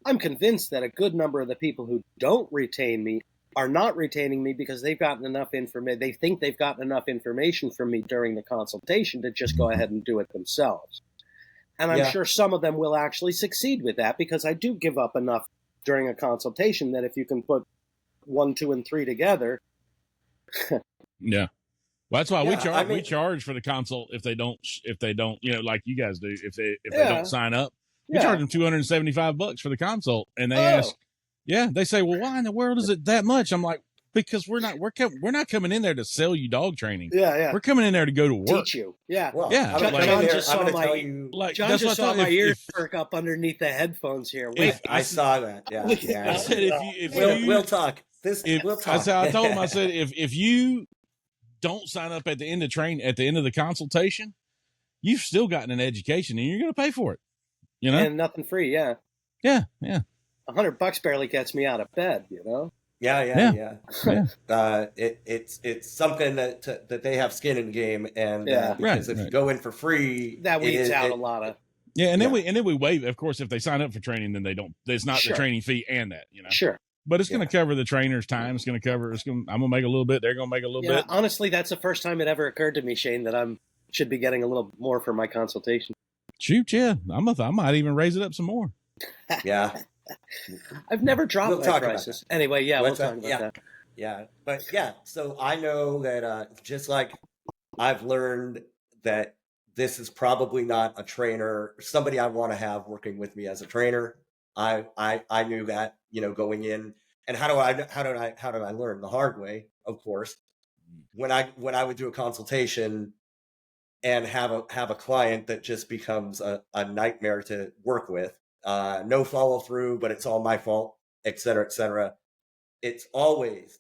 I'm convinced that a good number of the people who don't retain me are not retaining me because they've gotten enough information. They think they've gotten enough information from me during the consultation to just go ahead and do it themselves. And I'm sure some of them will actually succeed with that because I do give up enough during a consultation that if you can put 1, 2, and 3 together. Yeah. Well, that's why we charge for the consult if they don't, like you guys do, if they don't sign up, we charge them $275 for the consult. And they ask, they say, well, why in the world is it that much? I'm like, because we're not coming in there to sell you dog training. Yeah. We're coming in there to go to work. Teach you. Yeah. Well, John just saw my ears perk up underneath the headphones here. Wait, I saw that. Yeah. I said, we'll talk. We'll talk. That's how I told him. I said, if you don't sign up at the end of the consultation, you've still gotten an education and you're going to pay for it. And nothing free. Yeah. Yeah. $100 barely gets me out of bed, Yeah. It's something that they have skin in the game, and because if you go in for free, that weeds out a lot of. Yeah, and then we waive. Of course, if they sign up for training, then they don't. It's not the training fee and that, Sure. But it's going to cover the trainer's time. It's going to cover. I'm going to make a little bit. They're going to make a little bit. Honestly, that's the first time it ever occurred to me, Shane, that should be getting a little more for my consultation. Shoot, yeah, I might even raise it up some more. Yeah. I've never dropped my prices. Anyway, we'll talk about that. Yeah, but so I know that just like I've learned that this is probably not a trainer, somebody I want to have working with me as a trainer. I knew that, going in. And how did I learn? The hard way, of course. When I would do a consultation and have a client that just becomes a nightmare to work with. No follow through, but it's all my fault, et cetera, et cetera. It's always,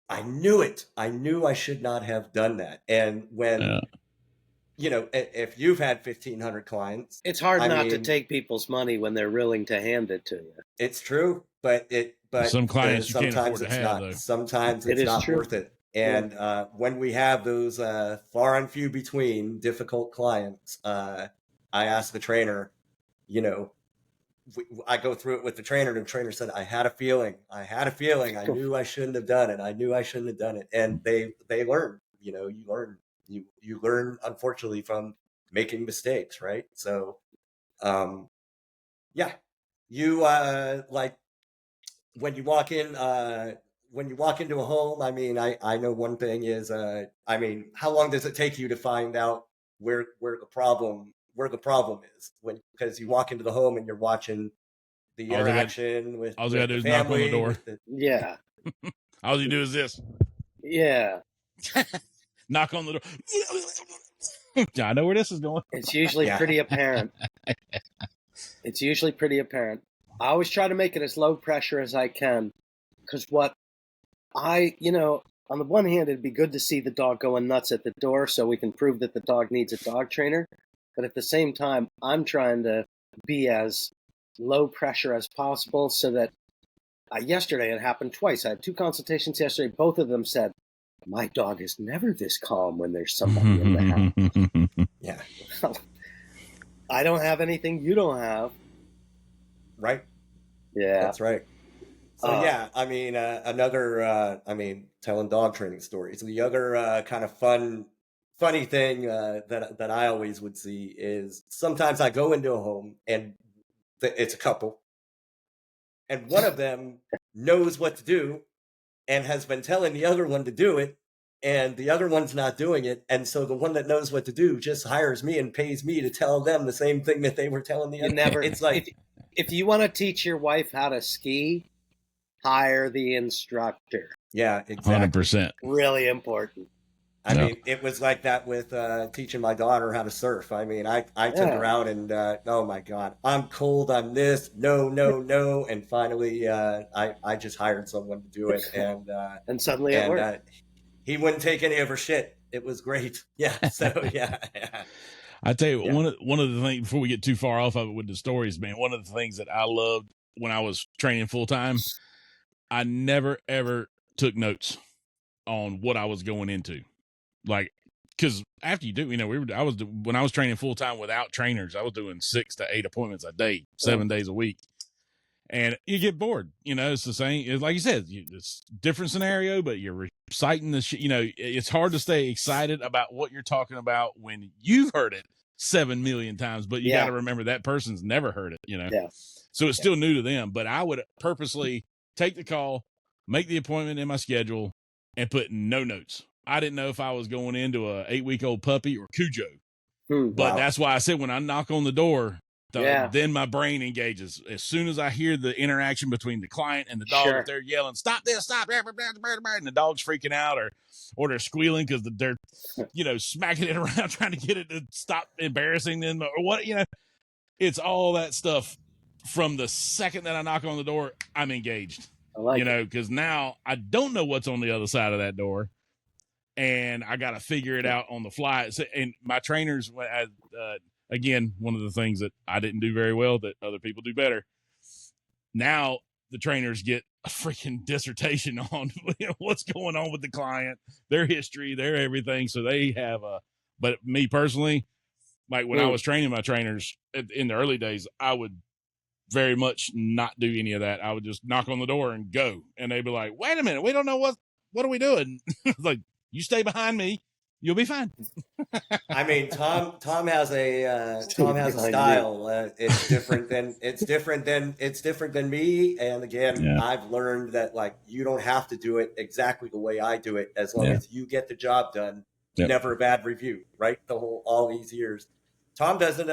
I knew it. I knew I should not have done that. And when, if you've had 1,500 clients, it's hard not to take people's money when they're willing to hand it to you. It's true, but some clients you can't afford to have, not. Though. Sometimes it's not worth it. And when we have those far and few between difficult clients, I ask the trainer, I go through it with the trainer, and the trainer said, I had a feeling. I knew I shouldn't have done it. And they learn, you learn, unfortunately, from making mistakes. Right. So, you like when you walk in, when you walk into a home, I mean, I know one thing is, how long does it take you to find out where the problem is? Because you walk into the home and you're watching the interaction with all you gotta do is family, knock on the door. All you do is this. Yeah. Knock on the door. I know where this is going. It's usually pretty apparent. I always try to make it as low pressure as I can, because on the one hand, it'd be good to see the dog going nuts at the door so we can prove that the dog needs a dog trainer. But at the same time, I'm trying to be as low pressure as possible so that yesterday it happened twice. I had 2 consultations yesterday. Both of them said, my dog is never this calm when there's somebody in the house. Yeah. I don't have anything you don't have. Right. Yeah. That's right. So another, telling dog training stories. The other kind of fun funny thing that I always would see is sometimes I go into a home and it's a couple, and one of them knows what to do and has been telling the other one to do it, and the other one's not doing it, and so the one that knows what to do just hires me and pays me to tell them the same thing that they were telling the other. It's like, if you want to teach your wife how to ski, hire the instructor. Yeah, exactly. 100%. Really important. I mean, it was like that with teaching my daughter how to surf. I mean, I took her out and, oh my God, I'm cold, I'm this, no. And finally, I just hired someone to do it. And suddenly it worked. He wouldn't take any of her shit. It was great. Yeah. So, yeah. I tell you, one of the things, before we get too far off of it with the stories, man, one of the things that I loved when I was training full time, I never, ever took notes on what I was going into. Like, because after you do, when I was training full time without trainers, I was doing 6 to 8 appointments a day, 7 days a week. And you get bored, it's the same. It's like you said, it's a different scenario, but you're reciting the shit. It's hard to stay excited about what you're talking about when you've heard it 7 million times, but you got to remember that person's never heard it, Yeah. So it's still new to them. But I would purposely take the call, make the appointment in my schedule, and put no notes. I didn't know if I was going into a 8-week-old puppy or Cujo. But that's why I said when I knock on the door, then my brain engages. As soon as I hear the interaction between the client and the dog, if they're yelling, stop this, stop, and the dog's freaking out or they're squealing because they're, smacking it around trying to get it to stop embarrassing them or what, it's all that stuff. From the second that I knock on the door, I'm engaged, because now I don't know what's on the other side of that door. And I got to figure it out on the fly. And my trainers, again, one of the things that I didn't do very well that other people do better. Now the trainers get a freaking dissertation on what's going on with the client, their history, their everything. So they have but me personally, like when I was training my trainers in the early days, I would very much not do any of that. I would just knock on the door and go. And they'd be like, wait a minute, we don't know what are we doing? Like, you stay behind me, you'll be fine. I mean, Tom has a style. It's different than me. And again, I've learned that like you don't have to do it exactly the way I do it, as long as you get the job done. Never a bad review, right? All these years. Tom doesn't.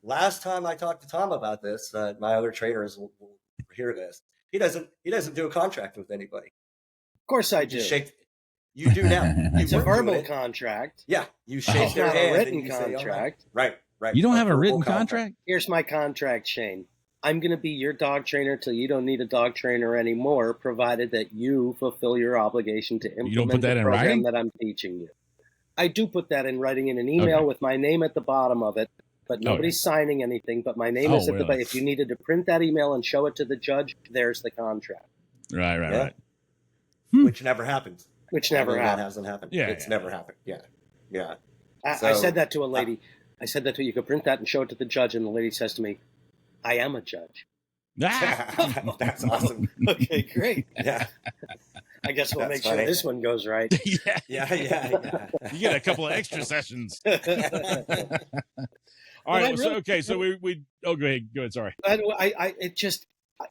Last time I talked to Tom about this, my other trainers will hear this. He doesn't do a contract with anybody. Of course I do. You do now. It's a verbal contract. Yeah, you shake their hand. Not a written and you contract. Say, right. You don't have a written contract? Here's my contract, Shane. I'm going to be your dog trainer till you don't need a dog trainer anymore, provided that you fulfill your obligation to implement the program that I'm teaching you. I do put that in writing in an email with my name at the bottom of it, but nobody's signing anything, but my name is at the bottom. If you needed to print that email and show it to the judge, there's the contract. Right. Which never happens. That hasn't happened. It's never happened. Yeah. I said that to a lady. I said that to you could print that and show it to the judge, and the lady says to me, I am a judge. That's awesome. Okay, great. Yeah. I guess we'll make sure this one goes right. Yeah. You get a couple of extra sessions. All right. So we go ahead. Sorry. It just,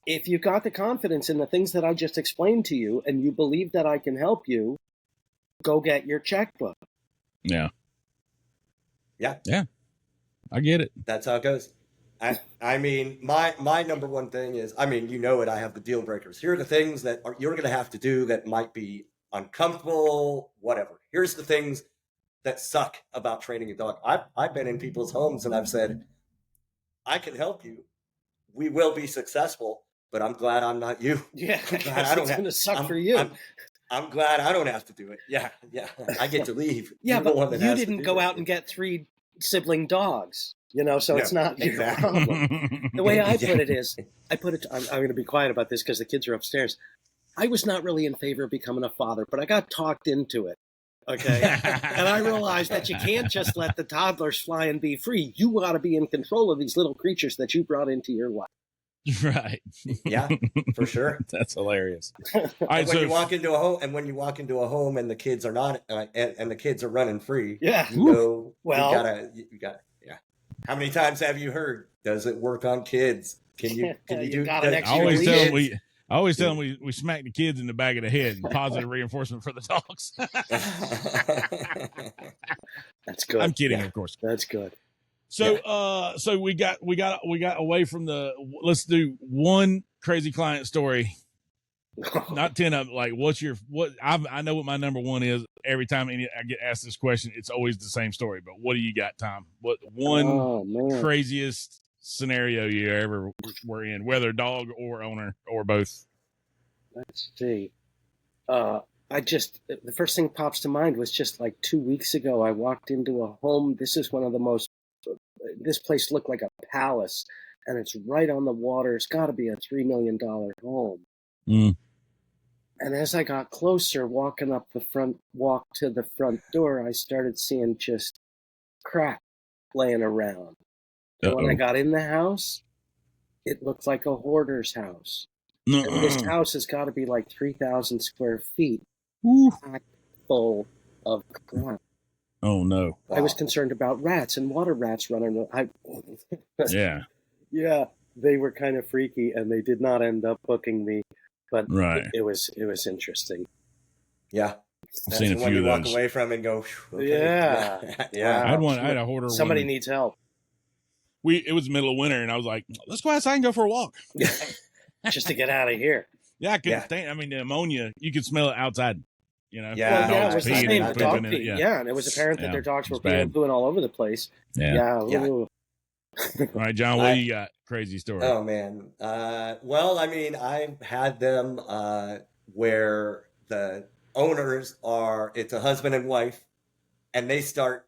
if you got the confidence in the things that I just explained to you and you believe that I can help you, go get your checkbook. Yeah. I get it. That's how it goes. I mean, my number one thing is, I have the deal breakers. Here are the things that you're going to have to do that might be uncomfortable, whatever. Here's the things that suck about training a dog. I've been in people's homes and I've said, I can help you. We will be successful, but I'm glad I'm not you. Yeah, it's going to suck for you. I'm glad I don't have to do it. Yeah. I get to leave. Yeah, but you didn't go out and get 3 sibling dogs, so it's not your problem. The way I put it is, I'm going to be quiet about this because the kids are upstairs. I was not really in favor of becoming a father, but I got talked into it. Okay. And I realized that you can't just let the toddlers fly and be free. You got to be in control of these little creatures that you brought into your life. Right. Yeah, for sure. That's hilarious. All And right, when so you walk into a home, and the kids are not, and the kids are running free, Yeah. you know, Well- you gotta, yeah. How many times have you heard? Does it work on kids? Can you You do? got an does- extra I always leash. tell them kids- I always tell them we smack the kids in the back of the head and positive reinforcement for the dogs. That's good. I'm kidding, Yeah. of course. That's good. So so we got away from the, let's do one crazy client story, not 10 of them. Like, I know what my number one is. Every time I get asked this question, it's always the same story. But what do you got, Tom? What one Oh, man. craziest scenario you ever were in, whether dog or owner or both? Let's see. The first thing pops to mind was just like 2 weeks ago, I walked into a home. This place looked like a palace, and it's right on the water. It's got to be a $3 million home. Mm. And as I got closer, walking up the front walk to the front door, I started seeing just crap laying around. And when I got in the house, it looked like a hoarder's house. And this house has got to be like 3,000 square feet, full of crap. Oh no! Wow. I was concerned about rats and water rats running. Yeah, Yeah, they were kind of freaky, and they did not end up booking me. But right. it was interesting. Yeah. I've seen a the one few you of walk those. away from and go, okay. Yeah. Yeah. I had a hoarder. Somebody when needs help. it was the middle of winter, and I was like, let's go outside and go for a walk. Just to get out of here. Yeah, I couldn't Yeah. stand. I mean, the ammonia, you could smell it outside. You know, Yeah. Well, yeah, dogs it was the peeing same. and The dog pooping in it, pee. Yeah, and it was apparent that Yeah, their dogs it's were bad. pooing all over the place. Yeah. Yeah. Ooh. All right, John, what do you got? Crazy story. Oh man. Well, I mean, I've had them where the owners it's a husband and wife, and they start.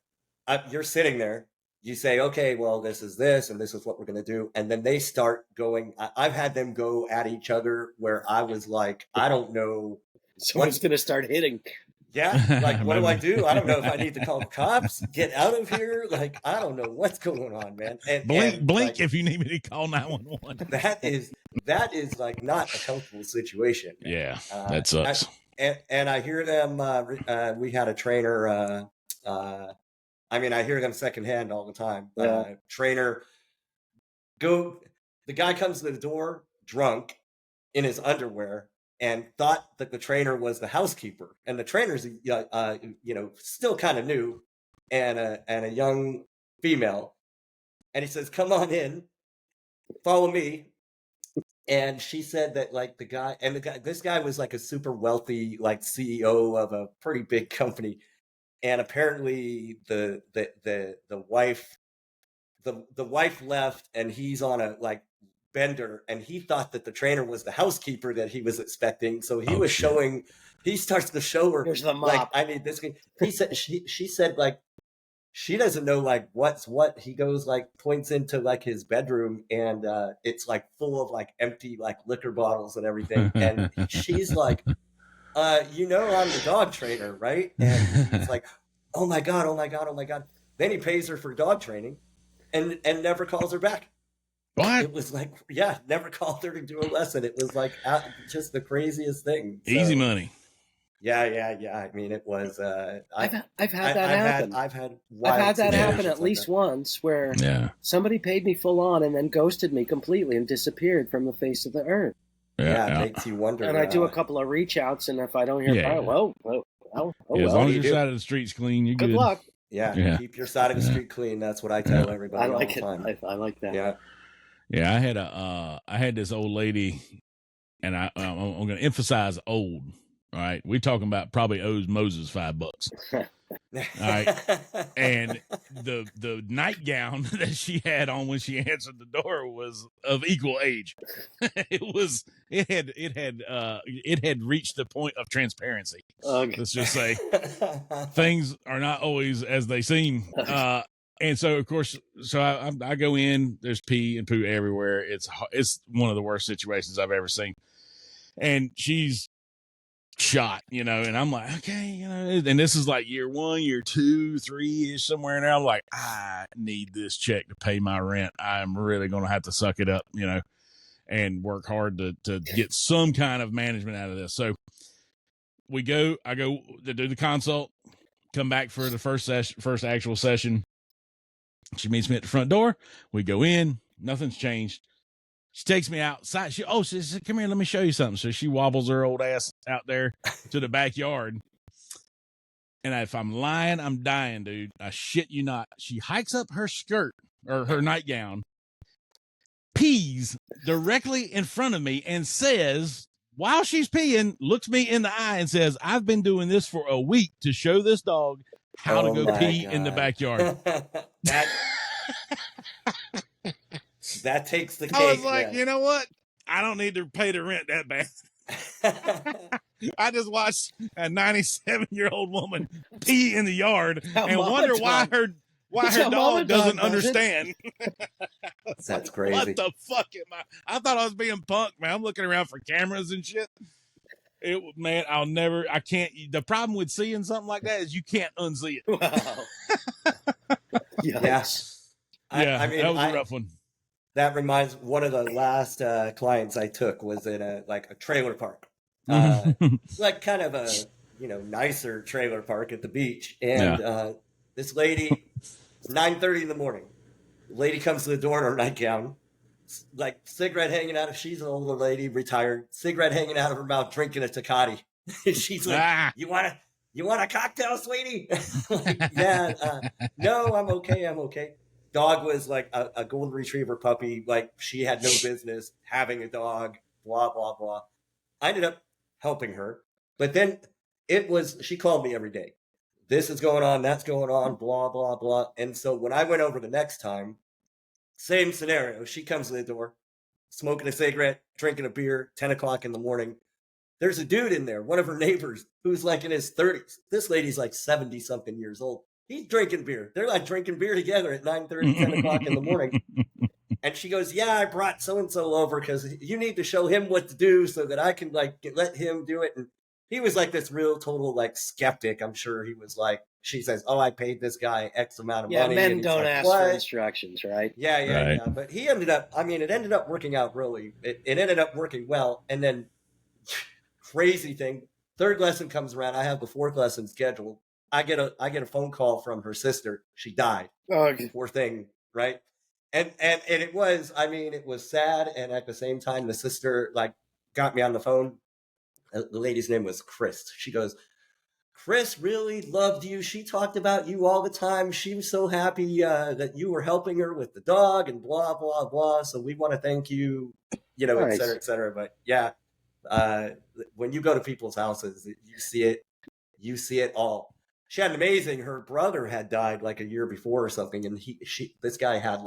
You're sitting there. You say, okay, well, this is this, and this is what we're going to do, and then they start going. I've had them go at each other where I was like, I don't know. Someone's going to start hitting. Yeah, like what do I do? I don't know if I need to call the cops, get out of here. Like I don't know what's going on, man. And Blink like, if you need me to call 911. that is like not a comfortable situation. Man. Yeah, that sucks. And I hear them. We had a trainer. I mean, I hear them secondhand all the time. Yeah. Trainer, the guy comes to the door drunk in his underwear and thought that the trainer was the housekeeper, and the trainer's still kind of new, and a young female, and he says, "Come on in, follow me." And she said that like this guy was like a super wealthy like CEO of a pretty big company, and apparently the wife left, and he's on a like bender, and he thought that the trainer was the housekeeper that he was expecting. So he starts to show her, Here's the mop. like, I need this guy. He said she said like she doesn't know like what's what. He goes like points into like his bedroom, and it's like full of like empty like liquor bottles and everything. And she's like, I'm the dog trainer, right? And he's like, oh my god. Then he pays her for dog training, and never calls her back. What? It was like, never called her to do a lesson. It was like just the craziest thing. So, Easy money. Yeah. I mean, it was. I've had that happen. I've had that happen situations at least once where Yeah. somebody paid me full on and then ghosted me completely and disappeared from the face of the earth. Yeah, it makes you wonder. And I do a couple of reach outs, and if I don't hear back, Yeah. well, As long as your side of the street's clean, you're good good. luck. Yeah, keep your side of the street clean. That's what I tell everybody I like all the it. time. I like that. Yeah. Yeah, I had this old lady, and I'm going to emphasize old. All right, we talking about probably owes Moses $5. All right, and the nightgown that she had on when she answered the door was of equal age. It had reached the point of transparency. Okay. Let's just say things are not always as they seem. And so, of course, I go in. There's pee and poo everywhere. It's one of the worst situations I've ever seen. And she's shot, and I'm like, okay, and this is like year 1, year 2, 3 ish, somewhere in there. I'm like, I need this check to pay my rent. I'm really going to have to suck it up, and work hard to get some kind of management out of this. So I go to do the consult, come back for the first actual session. She meets me at the front door. We go in, nothing's changed. She takes me outside. She says, come here, let me show you something. So she wobbles her old ass out there to the backyard. And if I'm lying, I'm dying, dude. I shit you not. She hikes up her skirt or her nightgown, pees directly in front of me, and says, while she's peeing, looks me in the eye and says, I've been doing this for a week to show this dog how to go pee in the backyard. That takes the cake. I was like, you know what? I don't need to pay the rent that bad. I just watched a 97-year-old woman pee in the yard and wonder why her dog doesn't understand. That's crazy. What the fuck am I thought I was being punked, man. I'm looking around for cameras and shit. Man, I can't. The problem with seeing something like that is you can't unsee it. Wow. Yes. I mean, that was a rough one. That reminds, one of the last clients I took was in a trailer park, like kind of a nicer trailer park at the beach, and this lady, it's 9:30 in the morning. The lady comes to the door in her nightgown, like cigarette hanging out of. She's an older lady, retired, cigarette hanging out of her mouth, drinking a Tecate. She's like, "You want a cocktail, sweetie?" Like, no, I'm okay. Dog was like a golden retriever puppy. Like, she had no business having a dog, blah, blah, blah. I ended up helping her. But then she called me every day. This is going on, that's going on, blah, blah, blah. And so when I went over the next time, same scenario. She comes to the door, smoking a cigarette, drinking a beer, 10 o'clock in the morning. There's a dude in there, one of her neighbors, who's like in his 30s. This lady's like 70-something years old. He's drinking beer. They're like drinking beer together at 9:30, 10 o'clock in the morning. And she goes, yeah, I brought so-and-so over because you need to show him what to do so that I can let him do it. And he was like this real total skeptic. I'm sure he was like, she says, I paid this guy X amount of money. Yeah, men don't ask for instructions, right? Yeah. But he ended up, it ended up working out really. It ended up working well. And then crazy thing, third lesson comes around. I have the fourth lesson scheduled. I get a phone call from her sister. She died. Oh, poor thing, right? And it was, it was sad, and at the same time, the sister got me on the phone. The lady's name was Chris. She goes, Chris really loved you. She talked about you all the time. She was so happy that you were helping her with the dog and blah blah blah. So we want to thank you, nice. et cetera. But yeah, when you go to people's houses, you see it all. She had her brother had died like a year before or something. And this guy had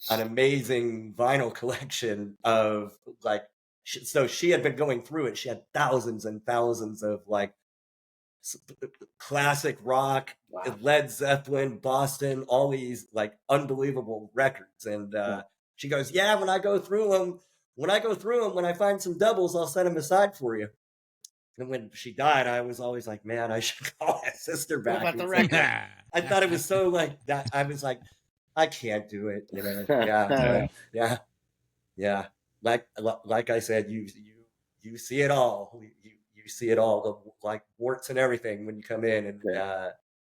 an amazing vinyl collection of so she had been going through it. She had thousands and thousands of classic rock, wow, Led Zeppelin, Boston, all these unbelievable records. And she goes, yeah, when I go through them, when I find some doubles, I'll set them aside for you. And when she died, I was always like, man, I should call my sister back. What about the record? I thought it was so that. I was like, I can't do it. Yeah. Like I said, you see it all. You see it all, the warts and everything when you come in, and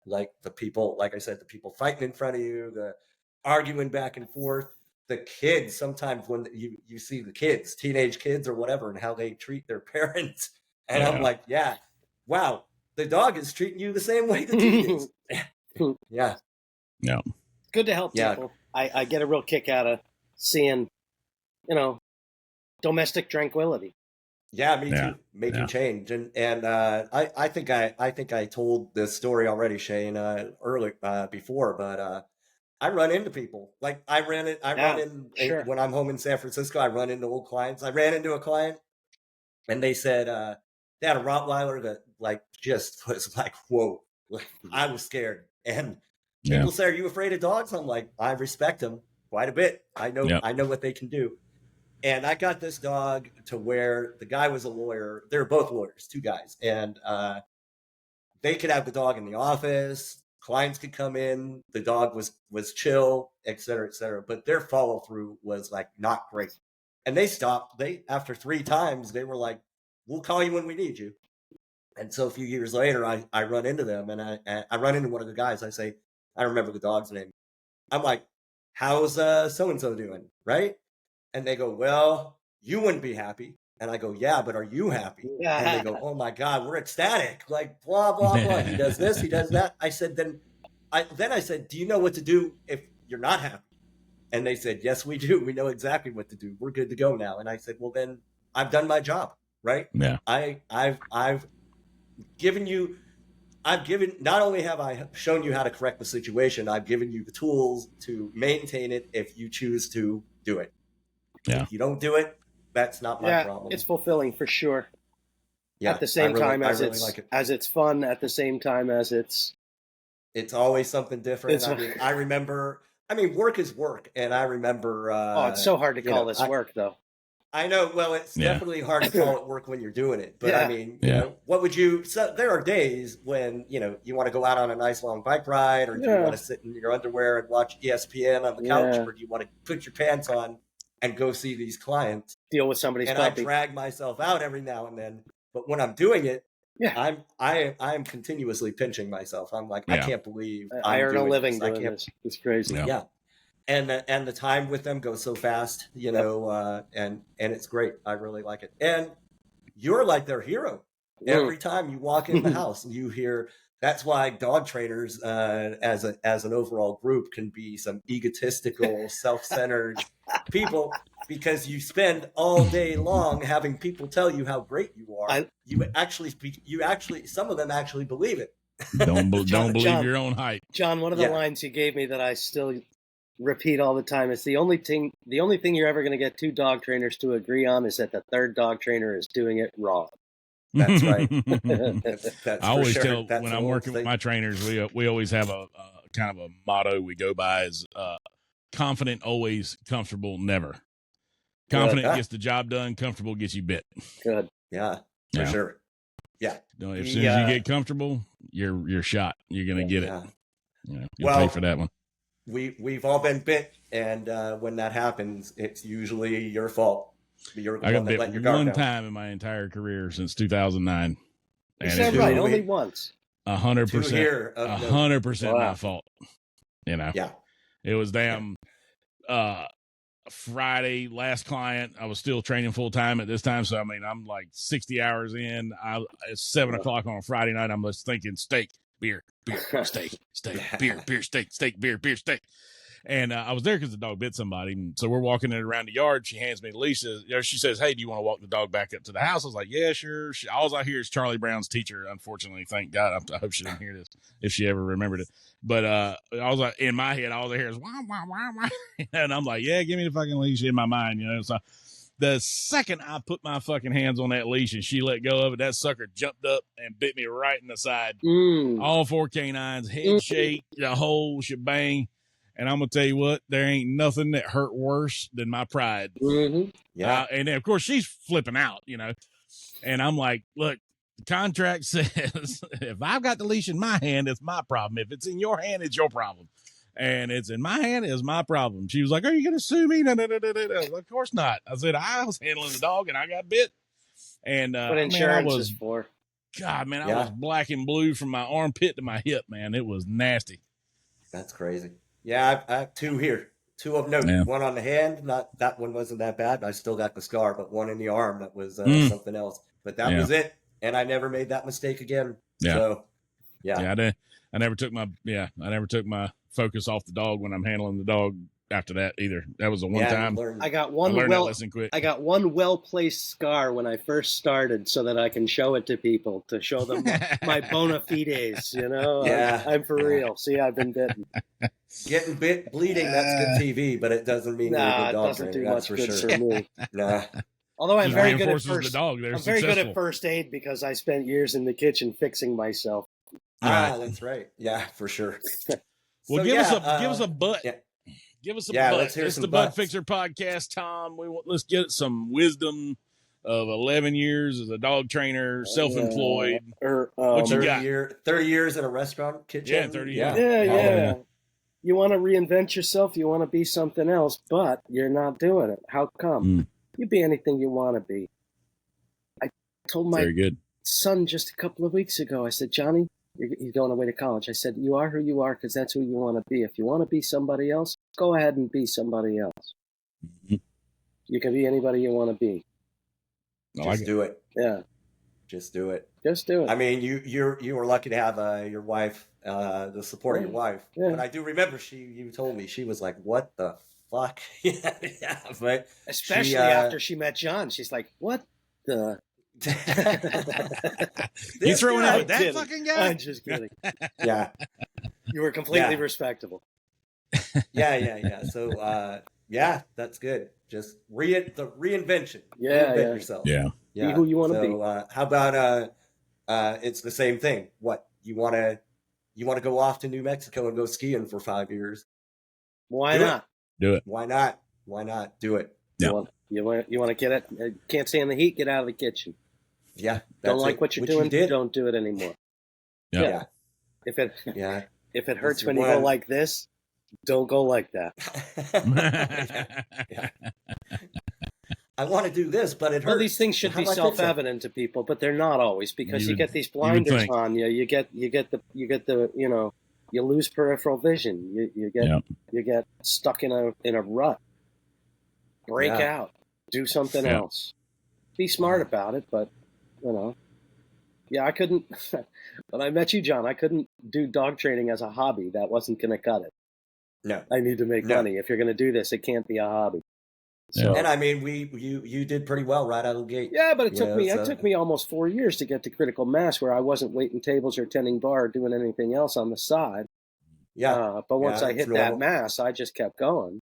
the people, like I said, the people fighting in front of you, the arguing back and forth, the kids. Sometimes when you see the kids, teenage kids or whatever, and how they treat their parents. And I'm like, yeah, wow, the dog is treating you the same way the kid is. Yeah. Good to help people. I get a real kick out of seeing, domestic tranquility. Yeah, me too. Making change. And I think I told this story already, Shane, before, but I run into people. I run in sure. When I'm home in San Francisco, I run into old clients. I ran into a client, and they said they had a Rottweiler that just was whoa. I was scared. And people say, are you afraid of dogs? I'm like, I respect them quite a bit. I know what they can do. And I got this dog to where the guy was a lawyer. They're both lawyers, two guys. And they could have the dog in the office. Clients could come in. The dog was chill, et cetera, et cetera. But their follow through was not great. And they stopped. After 3 times, they were like, "We'll call you when we need you." And so a few years later, I run into them, and I run into one of the guys. I say, I remember the dog's name. I'm like, "How's so-and-so doing?" Right? And they go, "Well, you wouldn't be happy." And I go, "Yeah, but are you happy?" And they go, "Oh my God, we're ecstatic." Like, blah, blah, blah. He does this, he does that. I said, then I said, "Do you know what to do if you're not happy?" And they said, "Yes, we do. We know exactly what to do. We're good to go now." And I said, "Well, then I've done my job, right? Yeah. I've given you, not only have I shown you how to correct the situation, I've given you the tools to maintain it if you choose to do it. Yeah. If you don't do it, that's not my problem." It's fulfilling for sure. Yeah, at the same time as like as it's fun, at the same time as it's always something different. I remember, work is work. And I remember, it's so hard to call this work though. I know. Well, it's definitely hard to call it work when you're doing it. But you know, what would you, so there are days when, you want to go out on a nice long bike ride, or do you want to sit in your underwear and watch ESPN on the couch, or do you want to put your pants on and go see these clients? Deal with somebody's and puppy. I drag myself out every now and then. But when I'm doing it, I'm continuously pinching myself. I'm like, I can't believe I earn a living doing this. It's crazy. Yeah. And the time with them goes so fast, and it's great. I really like it. And you're like their hero. Every time you walk in the house, you hear. That's why dog trainers, as an overall group, can be some egotistical, self-centered people, because you spend all day long having people tell you how great you are. You actually, some of them actually believe it. Don't believe your own hype. John, one of the lines you gave me that I still repeat all the time is the only thing you're ever going to get 2 dog trainers to agree on is that the third dog trainer is doing it wrong. That's right. I always tell when I'm working with my trainers, we always have a kind of a motto we go by is confident always, comfortable never. Confident gets the job done, comfortable gets you bit. Good. Yeah, for sure. Yeah. As soon as you get comfortable, you're shot. You're gonna get it. You'll pay for that one. We've all been bit, and when that happens, it's usually your fault. I got bit one time in my entire career since 2009. Is that right? Only once. 100%. 100% my fault. Yeah. It was damn Friday, last client. I was still training full time at this time, so I'm like 60 hours in. It's 7 o'clock on a Friday night. I'm just thinking steak, beer, steak, beer, steak, beer, steak. And I was there because the dog bit somebody. And so we're walking it around the yard. She hands me the leash. She says, "Hey, do you want to walk the dog back up to the house?" I was like, "Yeah, sure." All I hear is Charlie Brown's teacher. Unfortunately, thank God. I hope she didn't hear this if she ever remembered it. But I was like, in my head, all I hear is wah, wah, wah, wah. And I'm like, "Yeah, give me the fucking leash," in my mind, So the second I put my fucking hands on that leash and she let go of it, that sucker jumped up and bit me right in the side. All 4 canines, head shake, the whole shebang. And I'm going to tell you what, there ain't nothing that hurt worse than my pride. Mm-hmm. Yeah. And then, of course, she's flipping out, And I'm like, look, the contract says if I've got the leash in my hand, it's my problem. If it's in your hand, it's your problem. And it's in my hand, it's my problem. She was like, "Are you going to sue me?" No. Of course not. I said, I was handling the dog and I got bit. And what insurance is for. God, man, I was black and blue from my armpit to my hip, man. It was nasty. That's crazy. Yeah, I have 2 here. 2 of note. Yeah. One on the hand. Not that one wasn't that bad. I still got the scar, but one in the arm that was something else. But that was it, and I never made that mistake again. Yeah. So, I never took my focus off the dog when I'm handling the dog after that either. That was the one time. I got one well-placed scar when I first started, so that I can show it to people, to show them my bona fides. Yeah, I'm for real. See, I've been bitten. Getting bit, bleeding, that's good TV, but it doesn't mean you're a good dog. It doesn't do much good for me. Nah. Although I'm very good at very good at first aid because I spent years in the kitchen fixing myself. That's right. Yeah, for sure. Well, give us a butt. Yeah. Give us a butt. Let's hear it's some the Butt Fixer Podcast, Tom. Let's get some wisdom of 11 years as a dog trainer, self-employed. What you got? 30 years in a restaurant kitchen. Yeah, 30 years. Yeah. You want to reinvent yourself. You want to be something else, but you're not doing it. How come? You be anything you want to be. I told my Very good. son just a couple of weeks ago, I said, Johnny, he's going away to college. I said, you are who you are because that's who you want to be. If you want to be somebody else, go ahead and be somebody else. Mm-hmm. You can be anybody you want to be. Just do it. Yeah. Just do it. Just do it. I mean, you were lucky to have your wife, the support of your wife. Yeah. But I do remember you told me, she was like, what the fuck? Yeah, but especially after she met John, she's like, what the? You throwing out that kidding. fucking guy? I'm just kidding. Yeah. You were completely respectable. Yeah. So, that's good. Just the reinvention. Yeah. Reinvent yourself. Yeah. Be who you want to be. How about it's the same thing. What you want to go off to New Mexico and go skiing for 5 years? Why not? Do it. Why not? Do it. Yeah. You want to get it? Can't stand the heat. Get out of the kitchen. Yeah. Don't like what you're doing. Don't do it anymore. Yeah. If it hurts This when you go like this, don't go like that. Yeah. I want to do this, but it hurts. Well, these things should be self-evident to people, but they're not always because you get these blinders on you. You get the you lose peripheral vision. You get stuck in a rut. Break out. Do something else. Be smart about it, but I couldn't. When I met you, John, I couldn't do dog training as a hobby. That wasn't going to cut it. No, I need to make money. If you're going to do this, it can't be a hobby. So, and I mean, you did pretty well right out of the gate. Yeah, but it took me almost 4 years to get to critical mass, where I wasn't waiting tables or tending bar or doing anything else on the side. Yeah, but once I hit that mass, I just kept going.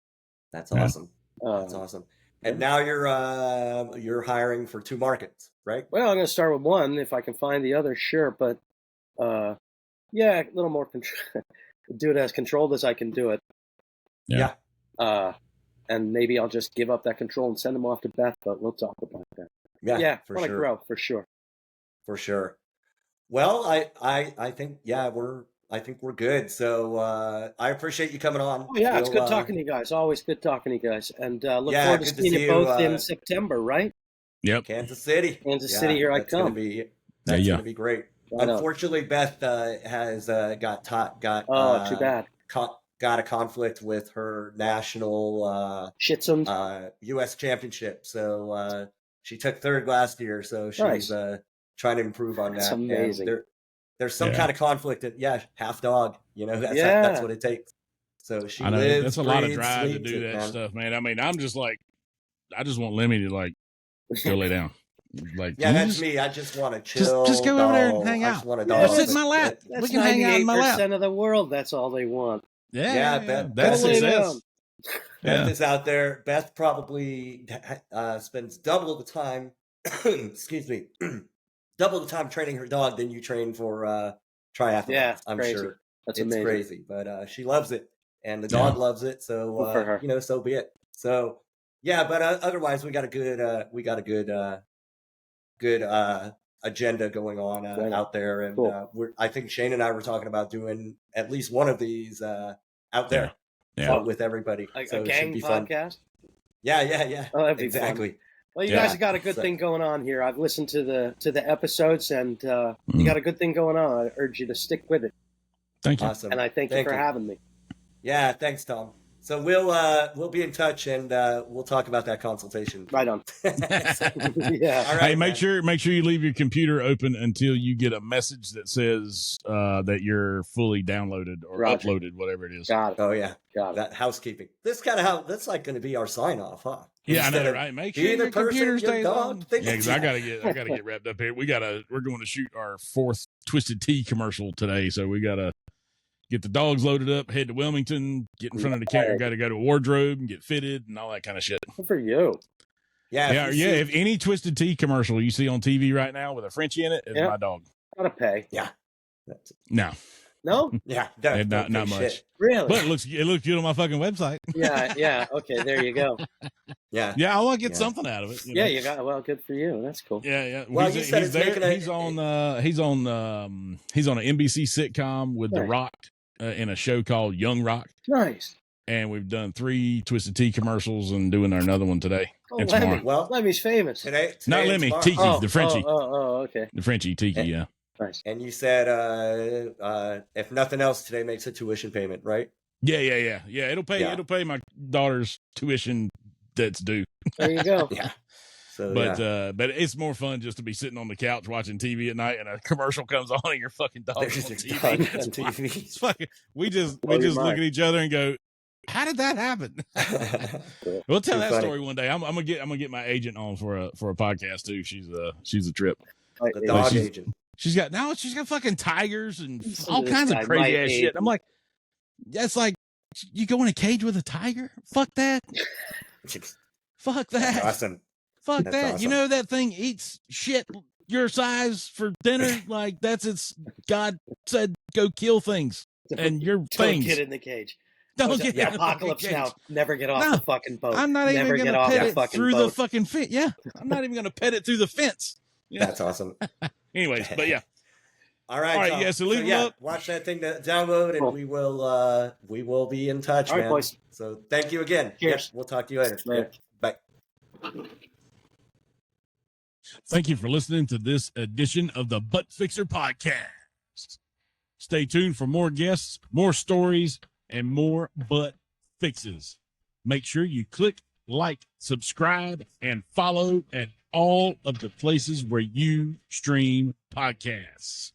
That's awesome. That's awesome. And now you're hiring for 2 markets, right? Well, I'm going to start with one. If I can find the other, sure. But a little more do it as controlled as I can do it. Yeah. And maybe I'll just give up that control and send them off to Beth. But we'll talk about that. Yeah, for want to sure. grow for sure. For sure. Well, I think we're good. So I appreciate you coming on. Oh, yeah, it's good talking to you guys. Always good talking to you guys. And look forward to seeing you both in September, right? Yep. Kansas City. City, here I come. That's going to be great. Unfortunately, Beth has got too bad. Got a conflict with her national U.S. championship. So she took 3rd last year. So she's trying to improve on that. That's amazing. And there's some kind of conflict that half dog. That's what it takes. So she lives. That's a lot of drive to do that stuff, man. I mean, I'm just like, I just want Lemmy to like go lay down. Like, that's me. I just want to chill. Just go over there and hang out. Sit in my lap. We can hang out in my lap. 98% of the world. That's all they want. That's success. Beth is out there. Beth probably spends double the time. Excuse me, double the time training her dog than you train for triathlons. Yeah, I'm crazy. sure it's amazing. Crazy, but she loves it, and the dog loves it. So for her. So be it. So but otherwise we got a good agenda going on out there, and I think Shane and I were talking about doing at least one of these out there with everybody. A gang podcast. Yeah. Oh, that'd be exactly. Fun. Well, you guys have got a good thing going on here. I've listened to the episodes, and you got a good thing going on. I urge you to stick with it. Thank you. Awesome. And I thank you for having me. Yeah, thanks, Tom. So we'll be in touch, and we'll talk about that consultation. Right on. Yeah. All right. Hey, make sure you leave your computer open until you get a message that says that you're fully downloaded or uploaded, whatever it is. Got it. Oh yeah. Got it. That housekeeping. That's like going to be our sign off, huh? Yeah, I know, right? Make sure your computer stays on. Yeah, because I gotta get wrapped up here. We're going to shoot our 4th Twisted Tea commercial today, so we gotta get the dogs loaded up, head to Wilmington, get in front of the camera, got to go to a wardrobe and get fitted and all that kind of shit. Good for you. Yeah. If any Twisted Tea commercial you see on TV right now with a Frenchie in it, is my dog. Gotta pay. Yeah. No? Yeah. Not much. Shit. Really? But it looks good on my fucking website. Yeah. Okay, there you go. Yeah. Yeah, I want to get something out of it. You know? You got good for you. That's cool. Yeah. Well, he's on an NBC sitcom with The Rock. In a show called Young Rock. Nice. And we've done 3 Twisted Tea commercials and doing another one today. Oh, And Lemmy. tomorrow. Well, Lemmy's famous. today Not and Lemmy, tomorrow. Tiki, the Frenchie. Okay. The Frenchie Tiki, yeah. Nice. And you said, if nothing else, today makes a tuition payment, right? Yeah. It'll pay my daughter's tuition that's due. There you go. Yeah. So, But it's more fun just to be sitting on the couch watching TV at night and a commercial comes on and your fucking dog's on There's your TV. dog It's on wild. TV. It's fucking, we just Blow your look mind. at each other and go, how did that happen? We'll tell Too that funny. story one day. I'm gonna get my agent on for a podcast too. She's a trip. The dog she's- agent. She's got fucking tigers and Listen all to this kinds of guy, crazy my ass shit. agent. I'm like, that's like, you go in a cage with a tiger? Fuck that. Fuck that. That's awesome. Fuck That's that. You awesome. know that thing eats shit your size for dinner? Like that's its God said go kill things. And your Don't things. get in the cage. Don't get Yeah, in the apocalypse fucking now. cage. Never get off No, the fucking boat. I'm not Never even get gonna off pet the it fucking through boat. the fucking fence. Yeah. I'm not even gonna pet it through the fence. Yeah. That's awesome. Anyways, but yeah. All right. All right, Tom. yeah, so leave them up. Watch that thing to download, and Cool. we will be in touch, All right, man. boys. So thank you again. Cheers. Yep, we'll talk to you later. Later. Yep, bye. Thank you for listening to this edition of the Butt Fixer Podcast. Stay tuned for more guests, more stories, and more butt fixes. Make sure you click like, subscribe, and follow at all of the places where you stream podcasts.